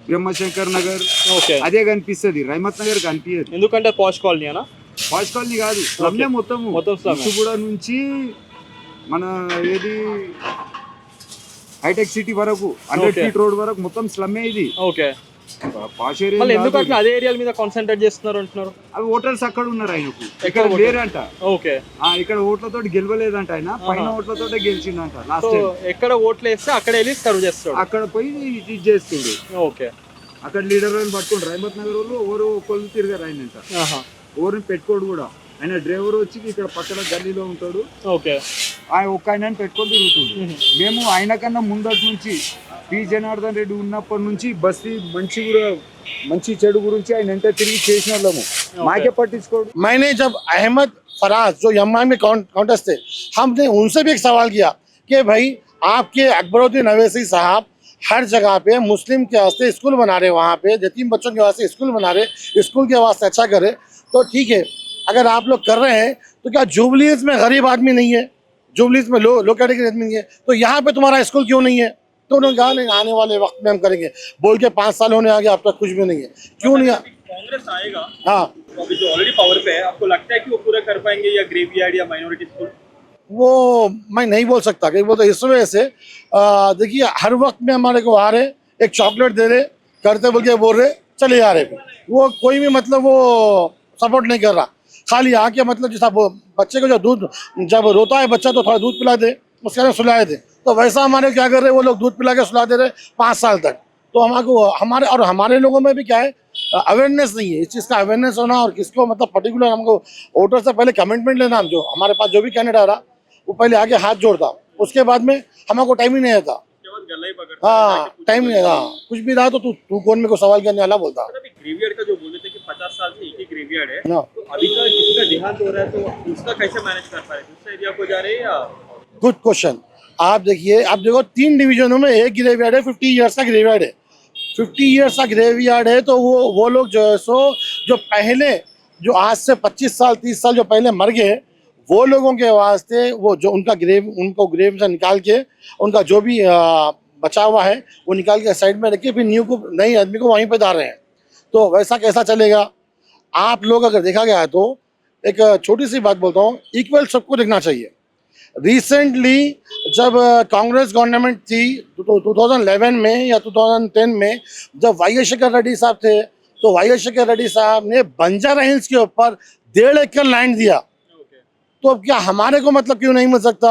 బ్రహ్మశంకర్ నగర్ ఓకే అదే కనిపిస్తుంది, రైమత్ నగర్ కనిపించదు. ఎందుకంటే పాష్ కాలనీనా? పాష్ కాలనీ కాదు, స్లమ్మే మొత్తం. కూడా నుంచి మన ఏది హైటెక్ సిటీ వరకు 100 ఫీట్ రోడ్ వరకు మొత్తం స్లమ్మే ఇది. ఓకే, పాష్ మళ్ళీ ఎందుకు ఏరియా అట్లా అదే ఏరియాల మీద కాన్సన్ట్రేట్ చేస్తున్నారు అంటున్నారు? అవి ఓటర్స్ అక్కడ ఉన్నారు, ఆయనకు ఇక్కడ లేరంట. ఓకే, ఇక్కడ ఓట్లతో గెలవలేదంట ఆయన, పైన ఓట్లతో గెలిచిందంట లాస్ట్ సో ఎక్కడ ఓట్లు వేస్తే అక్కడ వెళ్ళి సర్వ్ చేస్తాడు, అక్కడ పోయి ఇది చేస్తుండు. ఓకే, అక్కడ లీడర్ అని పట్టుకోండి. రైమత్ నగర్ వాళ్ళు ఎవరు ఒకళ్ళు తిరిగారు ఆయనంట, ఎవరిని పెట్టుకోడు కూడా. ఆయన డ్రైవర్ వచ్చి ఇక్కడ పక్కన గల్లీలో ఉంటాడు. ఓకే, ఆయన ఒక్క ఆయన పెట్టుకొని తిరుగుతుంది. మేము ఆయన కన్నా ముందటి నుంచి పి జనార్దన్ రెడ్డి ఉన్నప్పటి నుంచి బస్తీ మంచి చెడు గురించి ఆయన ఎంత తిరిగి చేసిన వాళ్ళము, మాకే పట్టించుకోడు. मैंने जब अहमद फराज जो यम्मा में काउंटेस्ट थे, हमने उनसे भी एक सवाल किया कि भाई आपके अकबरुद्दीन अवैसी साहब हर जगह पे मुस्लिम के वास्ते स्कूल बना रहे, वहाँ पे यतीम बच्चों के वास्ते स्कूल बना रहे, स्कूल के वास्ते अच्छा करे, तो ठीक है अगर आप लोग कर रहे हैं तो क्या जुबलीज में गरीब आदमी नहीं है, जुबलीज में लो कैटेगरी आदमी नहीं है, तो यहाँ पे तुम्हारा स्कूल क्यों नहीं है? तो उन्होंने कहा नहीं आने वाले वक्त में हम करेंगे, बोल के 5 साल होने आ गए, अब तक कुछ भी नहीं है। क्यों नहीं? कांग्रेस आएगा, हाँ, अभी जो ऑलरेडी पावर पे है, आपको लगता है कि वो पूरा कर पाएंगे या ग्रेवयार्ड या माइनॉरिटी स्कूल? वो मैं नहीं बोल सकता कि वो तो इस वजह से देखिए हर वक्त में हमारे को आ रहे, एक चॉकलेट दे रहे, करते बोल के बोल रहे, चले जा रहे, वो कोई भी मतलब वो सपोर्ट नहीं कर रहा, खाली आके मतलब जैसा बच्चे को जो दूध जब रोता है बच्चा तो थोड़ा दूध पिला दे, उसके बाद सुलाए दे, तो वैसा हमारे क्या कर रहे वो लोग दूध पिला के सुला दे रहे 5 साल तक। तो हमारे लोगों में भी क्या है अवेयरनेस नहीं है, इस चीज़ का अवेयरनेस होना और किसको मतलब पर्टिकुलर हमको वोटर से पहले कमिटमेंट लेना, हम जो हमारे पास जो भी कैंडिडेट आ रहा वो पहले आगे हाथ जोड़ता, उसके बाद में हमको टाइम ही नहीं आता। हाँ, टाइम नहीं था, कुछ भी रहा तो तू कौन मेरे को सवाल करने वाला बोलता। ग्रेवयार्ड का जो बोले थे कि 50 साल से एक ही ग्रेवयार्ड है, तो अभी का किसी का देहांत हो रहा है तो उसका कैसे मैनेज कर पा रहे, दूसरे एरिया को जा रहे हैं या? Good question. आप देखो 3 डिवीजनों में एक ग्रेवयार्ड है, 50 ईयर्स का ग्रेवयार्ड है, 50 ईयर्स का ग्रेवयार्ड है, तो वो लोग जो है सो जो पहले जो आज से 25 साल 30 साल जो पहले मर गए वो लोगों के वास्ते वो जो उनको ग्रेव से निकाल के उनका जो भी बचा हुआ है वो निकाल के साइड में रखिए, फिर नई आदमी को वहीं पे डाल रहे हैं, तो वैसा कैसा चलेगा? आप लोग अगर देखा गया है तो एक छोटी सी बात बोलता हूँ, इक्वल सबको देखना चाहिए। रिसेंटली जब कांग्रेस गवर्नमेंट थी 2011 में या 2010 में जब वाई शेखर रेड्डी साहब थे, तो वाई शेखर रेड्डी साहब ने बंजारा हिल्स के ऊपर 1.5 एकड़ लैंड दिया, तो अब क्या हमारे को मतलब क्यों नहीं मिल सकता?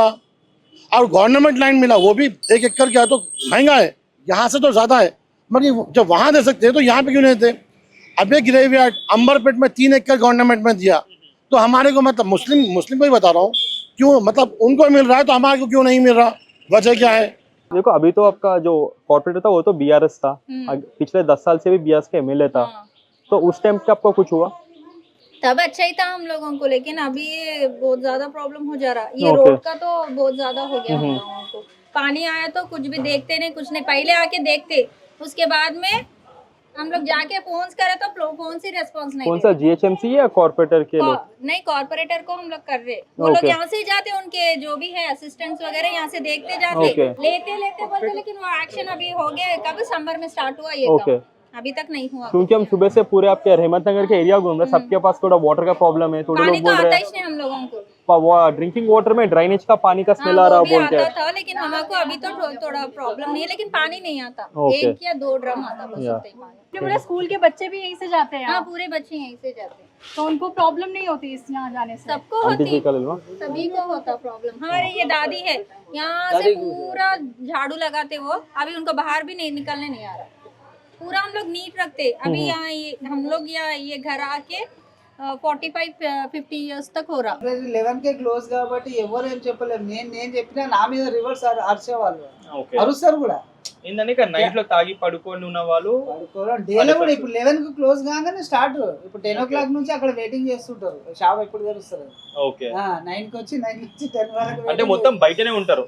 और गवर्नमेंट लैंड मिला वो भी 1 एकड़ क्या, तो महंगा है, यहाँ से तो ज़्यादा है, मगर जब वहाँ दे सकते हैं तो यहाँ पे क्यों नहीं देते? अब एक ग्रेवयार्ड अंबरपेट में 3 एकड़ गवर्नमेंट में दिया, तो हमारे को मतलब मुस्लिम को ही बता रहा हूँ क्यों, मतलब उनको मिल रहा है तो हमारे को क्यों नहीं मिल रहा, वजह क्या है? देखो अभी तो आपका जो कॉर्पोरेटर था वो तो बीआरएस था, पिछले 10 साल से भी बीआरएस के एमएलए था, तो उस टाइम पे आपको कुछ हुआ? तब अच्छा ही था हम लोगों को, लेकिन अभी ये बहुत ज्यादा प्रॉब्लम हो जा रहा है, ये रोड का तो बहुत ज्यादा हो गया हम लोगों को। पानी आया तो कुछ भी देखते नहीं, कुछ नहीं, पहले आके देखते, उसके बाद में हम लोग जाके फोन करे तो फोन से रेस्पॉन्स नहीं। कौन सा जीएचएमसी या कॉर्पोरेटर के लोग? नहीं, कॉर्पोरेटर को हम लोग कर रहे, वो लोग यहाँ से जाते, उनके जो भी है असिस्टेंट्स वगैरह यहाँ से देखते जाते, लेते बोलते, लेकिन वो एक्शन अभी हो गया, कब दिसंबर में स्टार्ट हुआ ये काम, अभी तक नहीं हुआ। क्योंकि हम सुबह से पूरे आपके रहमत नगर के एरिया घूम रहे, सबके पास थोड़ा वाटर का प्रॉब्लम है, थोड़े लोग बोल रहे हैं हम लोगों को ड्रिंकिंग वाटर में ड्राइनेज का पानी का स्मेल आ रहा बोलते हैं, था, लेकिन हमको अभी तो थोड़ा प्रॉब्लम नहीं है, लेकिन पानी नहीं आता, 1 या 2 ड्रम आता बस उतना ही पानी। पूरे स्कूल के बच्चे भी यहीं से जाते हैं? हाँ, पूरे बच्चे यहीं से जाते हैं, तो उनको प्रॉब्लम नहीं होती इस यहाँ जाने से? सबको होती, सभी को होता प्रॉब्लम। हमारे ये दादी है, यहाँ से पूरा झाड़ू लगाते वो, अभी उनको बाहर भी नहीं निकलने नहीं आ रहा, पूरा हम लोग नीट रखते, अभी यहाँ हम लोग ये घर आके 45-50 ఇయర్స్ తक हो रहा। 11 के క్లోజ్ కాబట్టి ఎవరు ఏం చెప్పలేరు, నేను చెప్పినా నా మీద రివర్స్ అరిచేవాళ్ళు, అరుస్తారు కూడా. ఏంటంటే నైట్ లో తాగి పడుకొని ఉన్న వాళ్ళు డేలో కూడా ఇప్పుడు 11 కి క్లోజ్ కాగానే స్టార్ట్, ఇప్పుడు 10 o'clock నుంచి అక్కడ వెయిటింగ్ చేస్తుంటారు, షాప్ ఎప్పుడు తెరుస్తారు, 9 కి వచ్చి 9 నుంచి 10 వరకు, అంటే మొత్తం బయటనే ఉంటారు,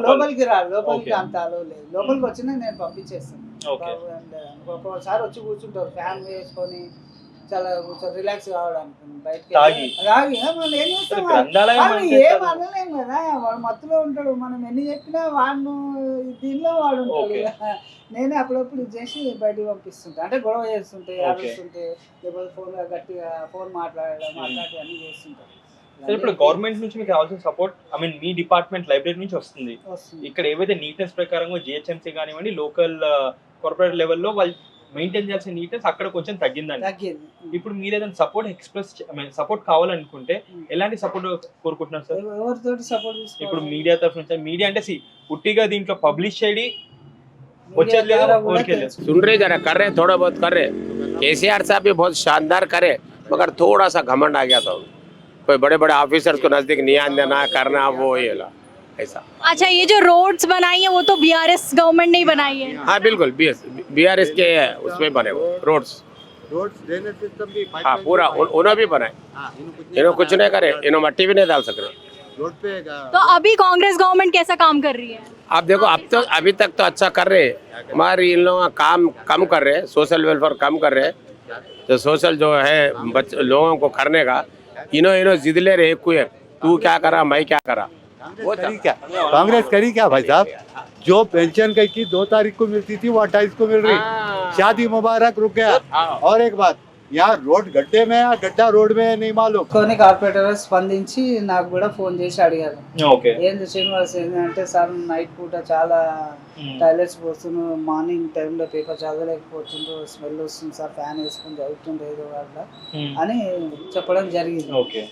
లోపలికి రాదు, లోపలికి అంత అలో లేదు, లోపలికి వచ్చినా నేను పంపించేస్తాను. ఒక్కొక్కసారి వచ్చి కూర్చుంటారు ఫ్యాన్ వేసుకొని, చాలా కొంచెం రిలాక్స్ కావడానికి బయటకి తాగి. తాగి మనం ఏం చేస్తాం గ్రంథాలయం వాడు అంటే ఏం అనలేం కదా, వాడు మత్తులో ఉంటాడు, మనం ఎన్ని చెప్పినా వాడు దీనిలో వాడు ఉంటాడు. నేనే అప్పుడప్పుడు ఇది చేసి బయటికి పంపిస్తుంటా, అంటే గొడవ చేస్తుంటే అరుస్తుంటే లేకపోతే ఫోన్ గట్టిగా ఫోన్ మాట్లాడడం అట్లాంటివి అన్ని చేస్తుంటారు. ఇప్పుడు గవర్నమెంట్ నుంచి మీకు కావాల్సిన సపోర్ట్ మీ డిపార్ట్మెంట్ లైబ్రరీ నుంచి వస్తుంది. ఇక్కడ ఏవైతే నీట్నెస్ ప్రకారం జిహెచ్ఎంసీ కానివ్వండి లోకల్ కార్పొరేట్ లెవెల్లో వాళ్ళు మెయింటైన్ చేయాల్సిన నీట్నెస్ అక్కడ కొంచెం తగ్గిందండి. ఇప్పుడు మీరు ఏదైనా సపోర్ట్ ఎక్స్ప్రెస్ సపోర్ట్ కావాలనుకుంటే ఎలాంటి సపోర్ట్ కోరుకుంటున్నారు సార్? ఎవరితోటి సపోర్ట్ తీసుకోవాలి? ఇప్పుడు మీడియా తరఫు నుంచి, మీడియా అంటే పుట్టిగా దీంట్లో పబ్లిష్ చేయడి వచ్చేది లేదు, ఊరికే లేదు. सुन रहे जरा कर रहे थोड़ा बहुत कर रहे केसीआर साहब भी बहुत शानदार करे मगर थोड़ा सा घमंड आ गया था कोई बड़े बड़े ऑफिसर्स को नजदीक नहीं आने देना करना वो ये ला ऐसा। अच्छा ये जो रोड्स बनाई है वो तो बीआरएस गवर्नमेंट ने ही बनाई है? हाँ बिल्कुल बीआरएस के उसमें बने वो रोड्स ड्रेनेज सिस्टम भी हाँ पूरा उन्होंने भी बनाए, इन्होंने कुछ नहीं करे, इन्होंने मट्टी भी नहीं डाल सक रहे। रोड पे तो अभी कांग्रेस गवर्नमेंट कैसा काम कर रही है? आप देखो अब तो अभी तक तो अच्छा कर रहे हैं, हमारे इन लोगों का काम कम कर रहे हैं, सोशल वेलफेयर कम कर रहे हैं, तो सोशल जो है लोगों को करने का इन्हों जिद ले रहे एक तू क्या करा मैं क्या करा। वो क्या कांग्रेस करी क्या भाई साहब? जो पेंशन की 2 तारीख को मिलती थी वो 28 को मिल रही, शादी मुबारक रुक गया। और एक बात यहाँ రోడ్ గడ్డే మే గడ్డా రోడ్ మే नहीं मालूम। కొన్ని కార్పొరేటర్ స్పందించి నాకు కూడా ఫోన్ చేసి అడిగారు, ఏంది శ్రీనివాస్ ఏంటంటే సార్ నైట్ పూట చాలా టాయిలెట్స్ పోతున్నాను, మార్నింగ్ టైంలో పేపర్ చదవలేకపోతుండ్రు, స్మెల్ వస్తుంది సార్, ఫ్యాన్ వేసుకుని చదువుతుండ్రు ఏదో వాళ్ళ అని చెప్పడం జరిగింది.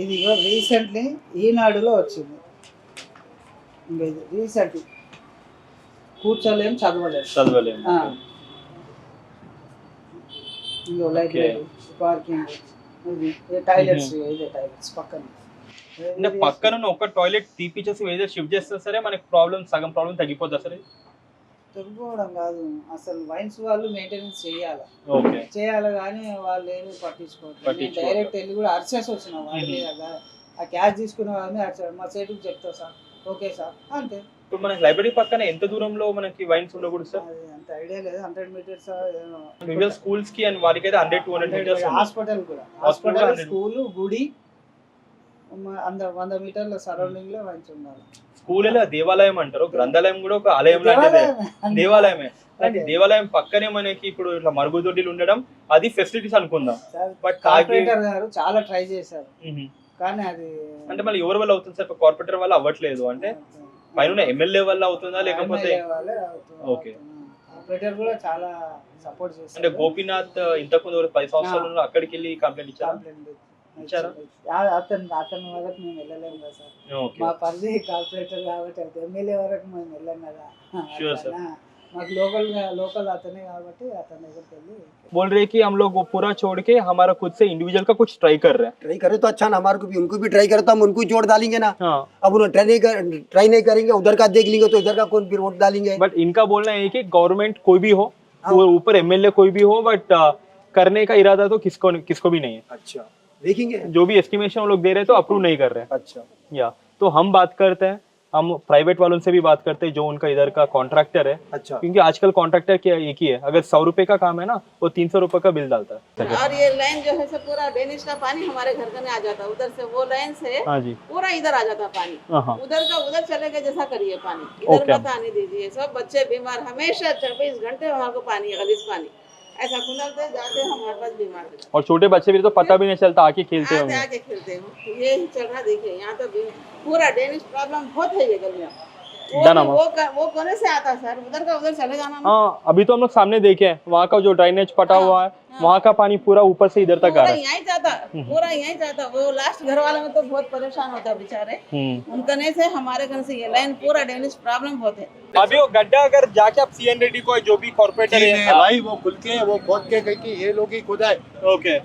ఇది రీసెంట్లీ ఈనాడులో వచ్చింది, ఇంకా ఇది రీసెంట్లీ కూర్చోలేం చదవలేము. ఇంకో లైబ్రరీ పార్కింగ్ టాయిలెట్స్ టాయిలెట్స్ పక్కన ఒక టాయిలెట్ తీపిచ్చేసి ఏదో షిఫ్ట్ చేస్తే సరే మనకి ప్రాబ్లం సగం ప్రాబ్లం తగ్గిపోతుంది సరే. తగ్గిపోవడం కాదు, అసలు వైన్స్ వాళ్ళు మెయింటెనెన్స్ చేయాలి కానీ వాళ్ళు ఏమి పట్టించుకోవట్లేదు. డైరెక్ట్ వెళ్ళి కూడా అరిచేసి వచ్చిన వాళ్ళ ఆ క్యాష్ తీసుకునే వాళ్ళని అరిచారు, మా సైడ్కి చెప్తా సార్ ఓకే సార్ అంతే. ఇప్పుడు మనకి లైబ్రరీ పక్కన ఎంత దూరంలో మనకి వైన్స్ ఉండకూడదు సార్? అంత ఐడియా లేదు, 100 మీటర్స్ స్కూల్స్ కి అండ్ వారికి అయితే 100-200 మీటర్స్. హాస్పిటల్ కూడా, హాస్పిటల్ స్కూల్ గుడి 100 మీటర్ల సరౌండింగ్ లో వైన్స్ ఉండాలి. స్కూల్ దేవాలయం అంటారు, గ్రంథాలయం కూడా ఒక ఆలయం లాంటిదే, దేవాలయమే. అలాంటి దేవాలయం పక్కనే మనకి ఇప్పుడు ఇట్లా మరుగుదొడ్డిలు ఉండడం అది ఫెసిలిటీస్ అనుకుందాం. బట్ కార్పొరేటర్ గారు చాలా ట్రై చేశారు కానీ అది అంటే మళ్ళీ ఎవరి వల్ల అవుతుంది సార్? కార్పొరేటర్ వల్ల అవ్వట్లేదు అంటే పైన ఎమ్మెల్యే వల్ల అవుతుందా లేకపోతే? ఓకే, ఆపరేటర్ కూడా చాలా సపోర్ట్ చేస్తారు. అంటే గోపీనాథ్ ఇంతకుముందు 10 సంవత్సరాలు అక్కడికి వెళ్ళి కంప్లైంట్ ఇచ్చారా? అతని వరకు మేము వెళ్ళలేము కదా సార్, మా పరిధి కార్పొరేటర్ కాబట్టి ఎమ్మెల్యే వరకు మేము వెళ్ళాం కదా. మాకు लोकल आते కాబట్టి అతని దగ్గరికి వెళ్ళి बोल रहे कि हम लोग वो पूरा छोड़ के हमारा खुद से इंडिविजुअल का कुछ ट्राई कर रहे हैं. ट्राई करे तो अच्छा ना, हमारे को भी उनको भी ट्राई करे तो हम उनको ही जोड़ डालेंगे ना. अब उन्हें ट्राई नहीं करेंगे, उधर का देख लेंगे तो इधर का कौन फिर वोट डालेंगे. बट इनका बोलना है कि गवर्नमेंट कोई भी हो, ऊपर एमएलए कोई भी हो, बट करने का इरादा तो किसको भी नहीं है. अच्छा देखेंगे, जो भी एस्टिमेशन वो लोग दे रहे हैं तो अप्रूव नहीं कर रहे हैं. अच्छा या तो हम बात करते हैं, हम प्राइवेट वालों से भी बात करते हैं जो उनका इधर का कॉन्ट्रैक्टर है. अच्छा, क्योंकि आजकल कॉन्ट्रैक्टर क्या एक ही है, अगर 100 रुपए का काम है ना वो 300 रुपए का बिल डालता है. और ये लाइन जो है सब पूरा ड्रेनेज का पानी हमारे घर का आ जाता है, उधर से वो लाइन से पूरा इधर आ जाता पानी, उधर का उधर चले गए जैसा करिए पानी, इधर मत आने दीजिए. सब बच्चे बीमार, हमेशा 24 घंटे हमारे को पानी गलीज पानी ऐसा खुलते जाते हमारे पास बीमार. और छोटे बच्चे भी तो पता भी नहीं चलता आके खेलते होंगे. आके खेलते हो, ये ही चल रहा. देखिए यहाँ तो पूरा ड्रेनेज प्रॉब्लम बहुत है ये गलियाँ. वो कोने से आता सर, उधर का उधर चले जाना. हाँ अभी तो हम लोग सामने देखे हैं वहाँ का जो ड्रेनेज पटा हुआ है, वहाँ का पानी पूरा ऊपर से इधर तक आ रहा है. यहीं जाता, पूरा यहीं जाता. वो लास्ट घर वाले में तो बहुत परेशान होता बेचारे, उनकने से हमारे घर से ये लाइन पूरा ड्रेनेज प्रॉब्लम बहुत है. अभी वो गड्ढा अगर जाके आप सीएन रेड्डी को जो भी कॉर्पोरेटर है भाई वो खुल के वो खोद के कहीं कि ये लोग ही खुदा है. ओके,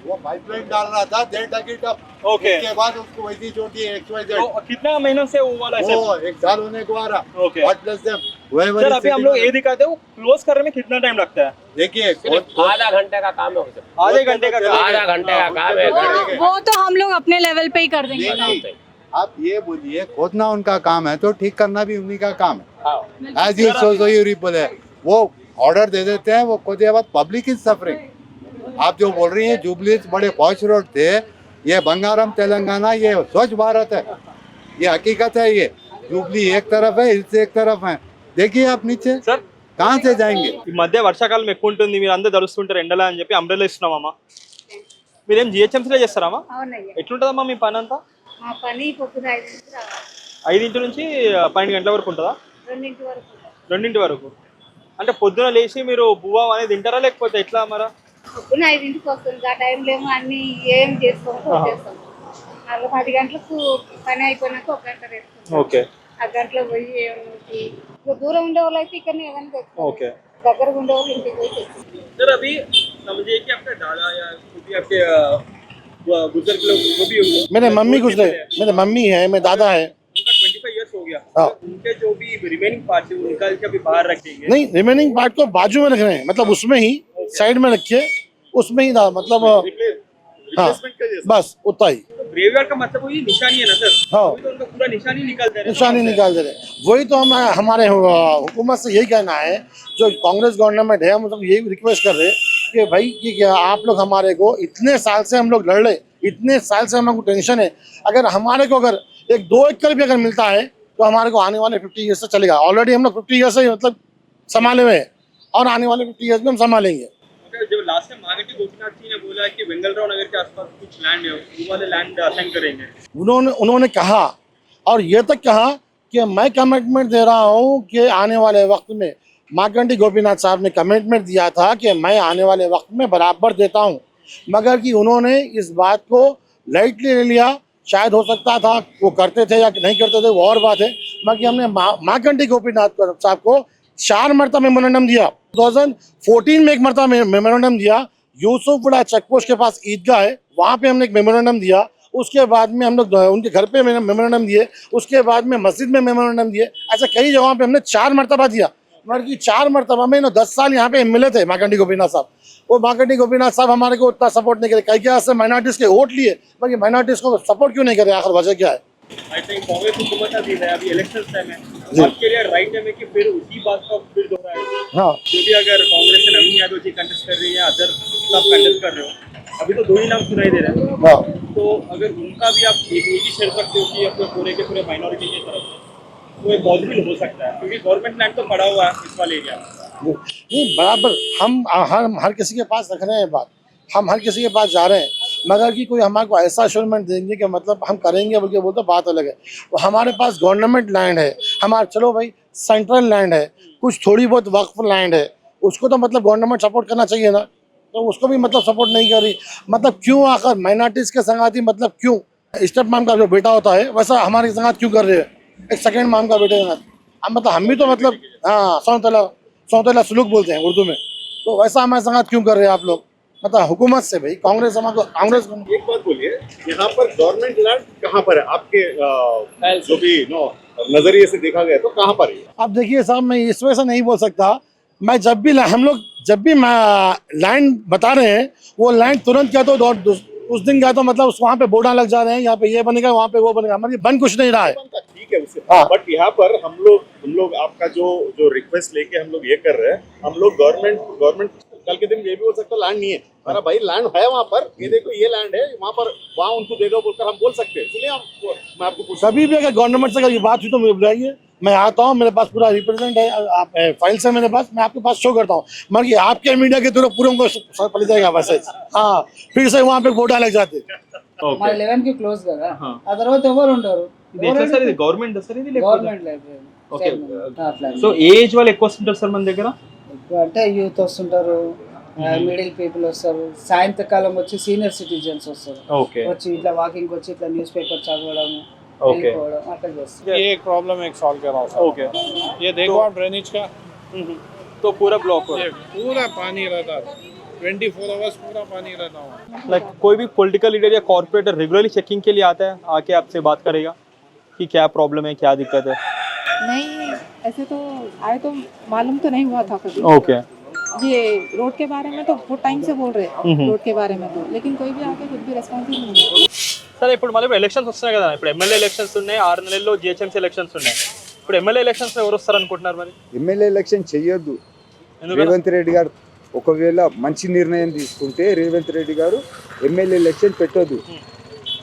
वो पाइपलाइन डाल रहा था, देर टकेट अप. ओके, उसके बाद उसको वैसी छोड़ दी XYZ. तो कितना महीनों से वो वाला वो 1 साल होने को आ रहा. Okay, God bless them. Sir अभी हम लोग ये दिखाते हैं वो क्लोज करने में कितना टाइम लगता है? देखिए आधा घंटे का काम है, आधे घंटे का आधा घंटे का काम है. वो तो हम लोग अपने लेवल पे ही कर देंगे. आप ये बोलिए खोदना उनका काम है तो ठीक करना भी उन्हीं का काम है. As you so you people है, वो ऑर्डर दे देते हैं, वो खोदे बाद पब्लिक इज सफरिंग. आप जो बोल रही हैं जुबली बड़े पॉश रोड थे, ये बंगारम तेलंगाना, ये स्वच्छ भारत है, ये हकीकत है। ये जुबली एक तरफ है, हिल्स एक तरफ है, देखिए आप नीचे सर कहाँ से जाएंगे? ఈ మధ్య వర్షాకాలం ఎక్కువ ఉంటుంది, మీరు అందరూ తడుస్తుంటారు ఎండలా అని చెప్పి అంబ్రెల్లా ఇస్తున్నామమ్మా. మీరేం జిహెచ్ఎంసీలో చేస్తారమ్మా? అవునయ్యా, ఎట్లుంటుందమ్మా మీ పని అంతా? మా పని పొద్దున 5 నుంచి 12 గంటల వరకు ఉంటుందా? 2 వరకు. 2 వరకు అంటే పొద్దున లేచి మీరు బువ్వ అనేది తింటారా లేకపోతే ఎట్లా మరా? పొద్దున 5కి వస్తుంది, ఆ టైంలో ఏమో అన్ని ఏం చేసుకోవచ్చు వచ్చేస్తాం. 10 గంటలకు పని అయిపోయినాక 1 గంట వేస్తాం. ఓకే, ఆ గంటలో పోయి ఏమవుతుంది, దూరం ఉండే వాళ్ళు అయితే ఇక్కడ ఏదైనా తెచ్చుకోవచ్చు, ఓకే. దగ్గర ఉండే వాళ్ళు ఇంటికి పోయి తెచ్చుకోవచ్చు. सर अभी समझिए कि आपका दादा या भी आपके बुजुर्ग लोग वो भी मेरे मम्मी गुजरे, मेरे मम्मी है, मेरे दादा है, उनका 25 इयर्स हो गया। हाँ। उनके जो भी रिमेनिंग पार्ट है वो निकाल के अभी बाहर रखेंगे। नहीं रिमेनिंग पार्ट को बाजू में रख रहे हैं, मतलब उसमें ही साइड में रखिए, उसमें ही मतलब हाँ बस उतना ही। ग्रेवयार्ड का मतलब वही निशानी है ना सर? हाँ, अभी तो उनका पूरा निशानी निकाल दे रहे हैं। निशानी निकाल दे रहे हैं। वही तो हम हमारे हुकूमत से यही कहना है, जो कांग्रेस गवर्नमेंट है, हम मतलब यही रिक्वेस्ट कर रहे हैं कि भाई कि क्या आप लोग हमारे को इतने साल से हम लोग लड़ रहे, इतने साल से हमको टेंशन है, अगर हमारे को अगर 1-2 एकड़ भी अगर मिलता है तो हमारे को आने वाले 50 ईयर्स से चलेगा। ऑलरेडी हम लोग 50 ईयर्स से मतलब संभाले हुए हैं और आने वाले 50 ईयर्स में हम संभालेंगे। जब लास्ट टाइम मागंटी गोपीनाथ जी ने बोला कि वेंगलराव नगर के आसपास कुछ लैंड है वो वाले लैंड असाइन करेंगे, उन्होंने कहा और ये तक कहा कि मैं कमिटमेंट दे रहा हूँ कि आने वाले वक्त में, मार्कंडी गोपीनाथ साहब ने कमिटमेंट दिया था कि मैं आने वाले वक्त में बराबर देता हूँ, मगर कि उन्होंने इस बात को लाइटली ले लिया। शायद हो सकता था वो करते थे या नहीं करते थे वो और बात है, बाकी हमने मार्कंडी गोपीनाथ साहब को 4 मरतबा मेमोरेंडम दिया। 2014 में 1 मरतबा मेमोरेंडम दिया, यूसुफपुरा चेकपोस्ट के पास ईदगाह है वहाँ पे हमने एक मेमोरेंडम दिया। उसके बाद में हम लोग उनके घर पे मेमोरेंडम दिए, उसके बाद में मस्जिद में मेमोरेंडम दिए, ऐसे कई जगहों पे हमने 4 मरतबा दिया। मगर कि 4 मरतबा में 10 साल यहाँ पे एमएलए थे मार्कंडी गोपीनाथ साहब, वो मार्कंडी गोपीनाथ साहब हमारे को उतना सपोर्ट नहीं करे, कई क्या से माइनॉरिटीज के वोट लिए, बाकी माइनॉरिटीज को सपोर्ट क्यों नहीं करे, आखिर वजह क्या है? आई थिंक कांग्रेस हुकूमत अभी है, अभी इलेक्शन टाइम है, आपके लिए राइट टाइम है कि फिर उसी बात का फिर दोहराए। हाँ, जो भी अगर कांग्रेस से नवीन यादव जी कंटेस्ट कर रही है, अदर सब कंटेस्ट कर रहे हो, अभी तो 2 ही नाम सुनाई दे रहे हैं, हाँ। तो अगर उनका भी आप एक ही शर्त रखते हो कि अपने पूरे के पूरे माइनॉरिटी की तरफ से, तो ये पॉसिबल हो सकता है क्योंकि गवर्नमेंट लैंड तो पड़ा हुआ है इस वाले एरिया में। नहीं बराबर हम हर किसी के पास रख रहे हैं बात, हम हर किसी के पास जा रहे हैं, मगर कि कोई हमारे को ऐसा अश्योरमेंट देंगे कि मतलब हम करेंगे बल्कि वो तो बात अलग है। वो हमारे पास गवर्नमेंट लैंड है, हमारा चलो भाई सेंट्रल लैंड है, कुछ थोड़ी बहुत वक्फ लैंड है, उसको तो मतलब गवर्नमेंट सपोर्ट करना चाहिए ना, तो उसको भी मतलब सपोर्ट नहीं कर रही। मतलब क्यों आकर माइनॉरिटीज के संगाती, मतलब क्यों स्टेप माम का जो बेटा होता है वैसा हमारे संगात क्यों कर रहे हैं, एक सेकेंड माम का बेटे के हम मतलब हम भी तो मतलब हाँ सौतेला सुलूक बोलते हैं उर्दू में, तो वैसा हमारे संगात क्यों कर रहे हैं आप लोग? मतलब हुकूमत से भाई कांग्रेस हमारे कांग्रेस। एक बात बोलिए, यहाँ पर गवर्नमेंट लैंड कहाँ पर है आपके जो भी नजरिए से देखा गया तो कहाँ पर है? अब देखिए साहब मैं इस वजह से नहीं बोल सकता, मैं हम लोग जब भी लैंड बता रहे हैं वो लैंड तुरंत क्या तो उस दिन क्या तो मतलब वहाँ पे बोर्डा लग जा रहे हैं, यहाँ पे ये बनेगा वहाँ पे वो बनेगा, हमारी बन कुछ नहीं रहा है। ठीक है उससे, बट यहाँ पर हम लोग आपका जो रिक्वेस्ट लेके हम लोग ये कर रहे हैं, हम लोग गवर्नमेंट कल के दिन ये भी हो सकता है लैंड नहीं है हमारा, भाई लैंड है वहाँ पर, ये देखो ये लैंड है वहाँ पर, वहाँ उनको दे दो बोलकर हम बोल सकते हैं। इसलिए मैं आपको कभी भी अगर गवर्नमेंट से अगर ये बात हुई तो मुझे बुलाइए, मैं आता हूँ, मेरे पास पूरा रिप्रेजेंट है, आप फाइल्स है मेरे पास, मैं आपके पास शो करता हूँ, मगर कि आपके मीडिया के थ्रू पूरे उनको पड़ जाएगा वैसे। हाँ फिर से वहाँ पे बोर्डा लग जाते। 11 की క్లోజ్ కదా, ఆ తర్వాత ఎవరు ఉంటారు? గవర్నమెంట్ సార్ ఇది government library. Okay, so age వాళ్ళు ఎక్కువ వస్తుంటారు సార్ మన దగ్గర? అంటే యూత్ వస్తుంటారు, మిడిల్ పీపుల్ వస్తారు, సాయంత్రకాలం వచ్చి సీనియర్ సిటిజన్స్ వస్తారు, వచ్చి ఇట్లా వాకింగ్ వచ్చి ఇట్లా న్యూస్ పేపర్ చదవడం अट्ला ये एक प्रॉब्लम एक सॉल्व कर रहा हूँ। ओके, ये देखो आप ड्रेनेज का तो पूरा ब्लॉक हो, पूरा पानी रहता है, 24 आवर्स पूरा पानी रहता हूँ। लाइक कोई भी पॉलिटिकल लीडर या कॉर्पोरेटर रेगुलरली चेकिंग के लिए आता है, आके आपसे बात करेगा कि क्या प्रॉब्लम है, क्या दिक्कत है? नहीं ऐसे तो आए तो मालूम तो नहीं हुआ था कभी। ओके, ये रोड के बारे में तो बहुत टाइम से बोल रहे हैं रोड के बारे में तो, लेकिन कोई भी आके कुछ भी रेस्पॉन्स नहीं है। సరే ఇప్పుడు మళ్ళీ ఎలక్షన్స్ వస్తున్నాయి కదా, ఇప్పుడు ఎమ్మెల్యే ఎలక్షన్స్ ఉన్నాయి, 6 నెలల్లో జిహెచ్ఎంసీ ఎలక్షన్స్ ఉన్నాయి, ఇప్పుడు ఎమ్మెల్యే ఎలక్షన్స్ ఎవరు వస్తారు అనుకుంటున్నారు? మరి ఎమ్మెల్యే ఎలక్షన్ చెయ్యొద్దు, రేవంత్ రెడ్డి గారు ఒకవేళ మంచి నిర్ణయం తీసుకుంటే రేవంత్ రెడ్డి గారు ఎమ్మెల్యే ఎలక్షన్ పెట్టొద్దు.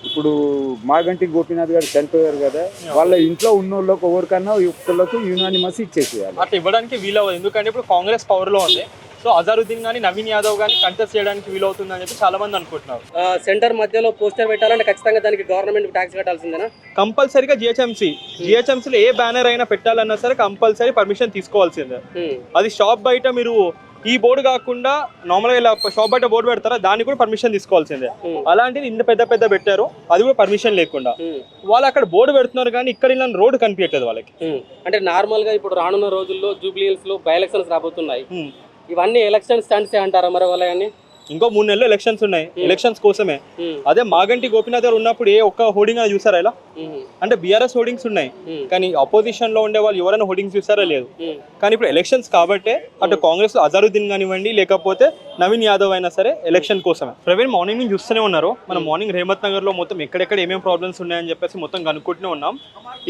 ఇప్పుడు మాగంటి గోపీనాథ్ గారు చనిపోయారు కదా, వాళ్ళ ఇంట్లో ఉన్న వాళ్ళకి ఎవరికన్నా ఒక్కళ్ళకు యూనానిమస్ ఇచ్చేసేయాలి. అట్లా ఇవ్వడానికి వీలవ్వదు, ఎందుకంటే ఇప్పుడు కాంగ్రెస్ పవర్లో ఉంది. సో అజారుద్దీన్ కానీ నవీన్ యాదవ్ కానీ కంటెస్ట్ చేయడానికి వీలవుతుందని చెప్పి చాలా మంది అనుకుంటున్నారు. సెంటర్ మధ్యలో పోస్టర్ పెట్టాలంటే ఖచ్చితంగా దానికి గవర్నమెంట్ ట్యాక్స్ కట్టాల్సిందేనా? కంపల్సరీగా జిహెచ్ఎంసీలో ఏ బ్యానర్ అయినా పెట్టాలన్నా సరే కంపల్సరీ పర్మిషన్ తీసుకోవాల్సిందే. అది షాప్ బయట మీరు ఈ బోర్డు కాకుండా నార్మల్గా ఇలా షాప్ బయట బోర్డు పెడతారా, దాన్ని కూడా పర్మిషన్ తీసుకోవాల్సిందే. అలాంటిది ఇంత పెద్ద పెద్ద పెట్టారు, అది కూడా పర్మిషన్ లేకుండా. వాళ్ళు అక్కడ బోర్డు పెడుతున్నారు కానీ ఇక్కడ ఇలా రోడ్డు కనిపించట్లేదు వాళ్ళకి. అంటే నార్మల్ గా ఇప్పుడు రానున్న రోజుల్లో జూబ్లీ హిల్స్ లో బై ఎలక్షన్స్ రాబోతున్నాయి, ఇవన్నీ ఎలక్షన్ స్టంట్స్ అంటారా మరి వాళ్ళని? ఇంకో 3 నెలలు ఎలక్షన్స్ ఉన్నాయి, ఎలక్షన్స్ కోసమే. అదే మాగంటి గోపీనాథ్ గారు ఉన్నప్పుడు ఏ ఒక్క హోర్డింగ్ అని చూసారా ఇలా? అంటే బీఆర్ఎస్ హోర్డింగ్స్ ఉన్నాయి కానీ అపోజిషన్ లో ఉండే వాళ్ళు ఎవరైనా హోర్డింగ్స్ చూసారా? లేదు. కానీ ఇప్పుడు ఎలక్షన్స్ కాబట్టే అటు కాంగ్రెస్ లో అజారుద్దీన్ కానివ్వండి లేకపోతే నవీన్ యాదవ్ అయినా సరే ఎలక్షన్ కోసమే. ప్రవీణ్ మార్నింగ్ నుంచి చూస్తూనే ఉన్నారు. మనం మార్నింగ్ రేమత్ నగర్ లో మొత్తం ఎక్కడెక్కడ ఏమేమి ప్రాబ్లమ్స్ ఉన్నాయని చెప్పేసి మొత్తం కనుక్కుంటూనే ఉన్నాం.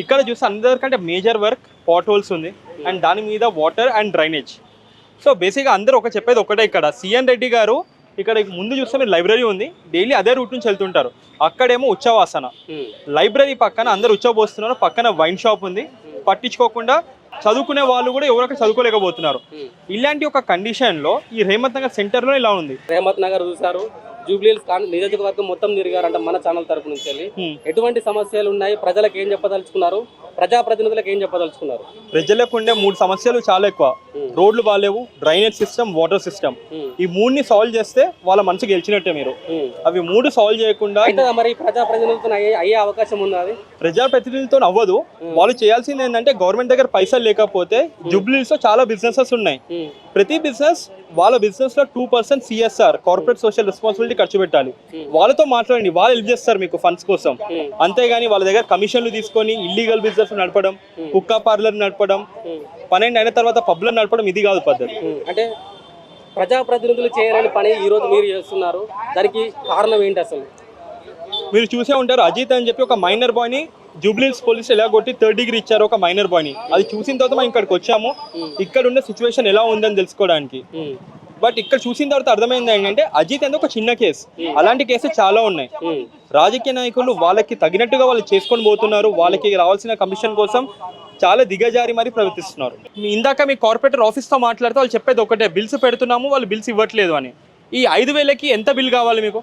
ఇక్కడ చూస్తే అందరికంటే మేజర్ వర్క్ పాట్ హోల్స్ ఉంది అండ్ దాని మీద వాటర్ అండ్ డ్రైనేజ్. సో బేసిక్గా అందరూ చెప్పేది ఒకటే, ఇక్కడ సిఎన్ రెడ్డి గారు ఇక్కడ ముందు చూస్తే మీరు లైబ్రరీ ఉంది, డైలీ అదే రూట్ నుంచి వెళ్తుంటారు. అక్కడేమో ఉచ్చవాసన, లైబ్రరీ పక్కన అందరు ఉచ్చబోస్తున్నారు, పక్కన వైన్ షాప్ ఉంది. పట్టించుకోకుండా చదువుకునే వాళ్ళు కూడా ఎవరైనా చదువుకోలేకపోతున్నారు. ఇలాంటి ఒక కండిషన్లో ఈ రేమత్ నగర్ సెంటర్లో ఇలా ఉంది. రేమత్ నగర్ చూసారు, జూబ్లీ హిల్స్ నియోజకవర్గం మొత్తం తిరిగారంట మన ఛానల్ తరపు నుంచి వెళ్ళి. ఎటువంటి సమస్యలు ఉన్నాయి, ప్రజలకు ఏం చెప్పదలుచుకున్నారు, ప్రజాప్రతినిధులకు ఏం చెప్పదలుచుకున్నారు? ప్రజలకు ఉండే 3 సమస్యలు చాలా ఎక్కువ. రోడ్లు బాగాలేవు, డ్రైనేజ్ సిస్టమ్, వాటర్ సిస్టమ్. ఈ 3ని సాల్వ్ చేస్తే వాళ్ళ మనసు గెలిచినట్టే. మీరు అవి 3 సాల్వ్ చేయకుండా మరి ప్రజాప్రతినిధులతో అయ్యే అవకాశం ఉందా? అది ప్రజాప్రతినిధులతో అవ్వదు. వాళ్ళు చేయాల్సింది ఏంటంటే గవర్నమెంట్ దగ్గర పైసలు లేకపోతే జూబ్లీ హిల్స్ లో చాలా బిజినెసెస్ ఉన్నాయి. ప్రతి బిజినెస్ వాళ్ళ బిజినెస్ లో 2% CSR కార్పొరేట్ సోషల్ రెస్పాన్సిబిలిటీ ఖర్చు పెట్టాలి. వాళ్ళతో మాట్లాడండి, వాళ్ళు హెల్ప్ చేస్తారు మీకు ఫండ్స్ కోసం. అంతేగాని వాళ్ళ దగ్గర కమిషన్లు తీసుకొని ఇల్లీగల్ బిజినెస్ నడపడం, కుక్క పార్లర్ నడపడం, 12 అయిన తర్వాత పబ్లను నడపడం ఇది కాదు పద్ధతి. అంటే ప్రజాప్రతినిధులు చేయలేని పని ఈ రోజు మీరు చేస్తున్నారు, దానికి కారణం ఏంటి అసలు? మీరు చూసే ఉంటారు, అజిత్ అని చెప్పి ఒక మైనర్ బాయ్ని జూబ్లీ హిల్స్ పోలీసులు ఎలా కొట్టి 3rd డిగ్రీ ఇచ్చారు ఒక మైనర్ బాయ్ని. అది చూసిన తర్వాత మనం ఇక్కడికి వచ్చాము, ఇక్కడ ఉన్న సిచ్యువేషన్ ఎలా ఉందని తెలుసుకోవడానికి. బట్ ఇక్కడ చూసిన తర్వాత అర్థమైంది ఏంటంటే అజిత్ అనేది ఒక చిన్న కేసు, అలాంటి కేసెస్ చాలా ఉన్నాయి. రాజకీయ నాయకులు వాళ్ళకి తగినట్టుగా వాళ్ళు చేసుకొని పోతున్నారు, వాళ్ళకి రావాల్సిన కమిషన్ కోసం చాలా దిగజారి మరి ప్రవర్తిస్తున్నారు. ఇందాక మీ కార్పొరేటర్ ఆఫీస్తో మాట్లాడితే వాళ్ళు చెప్పేది ఒకటే, బిల్స్ పెడుతున్నాము, వాళ్ళు బిల్స్ ఇవ్వట్లేదు అని. ఈ 5,000కి ఎంత బిల్ కావాలి మీకు?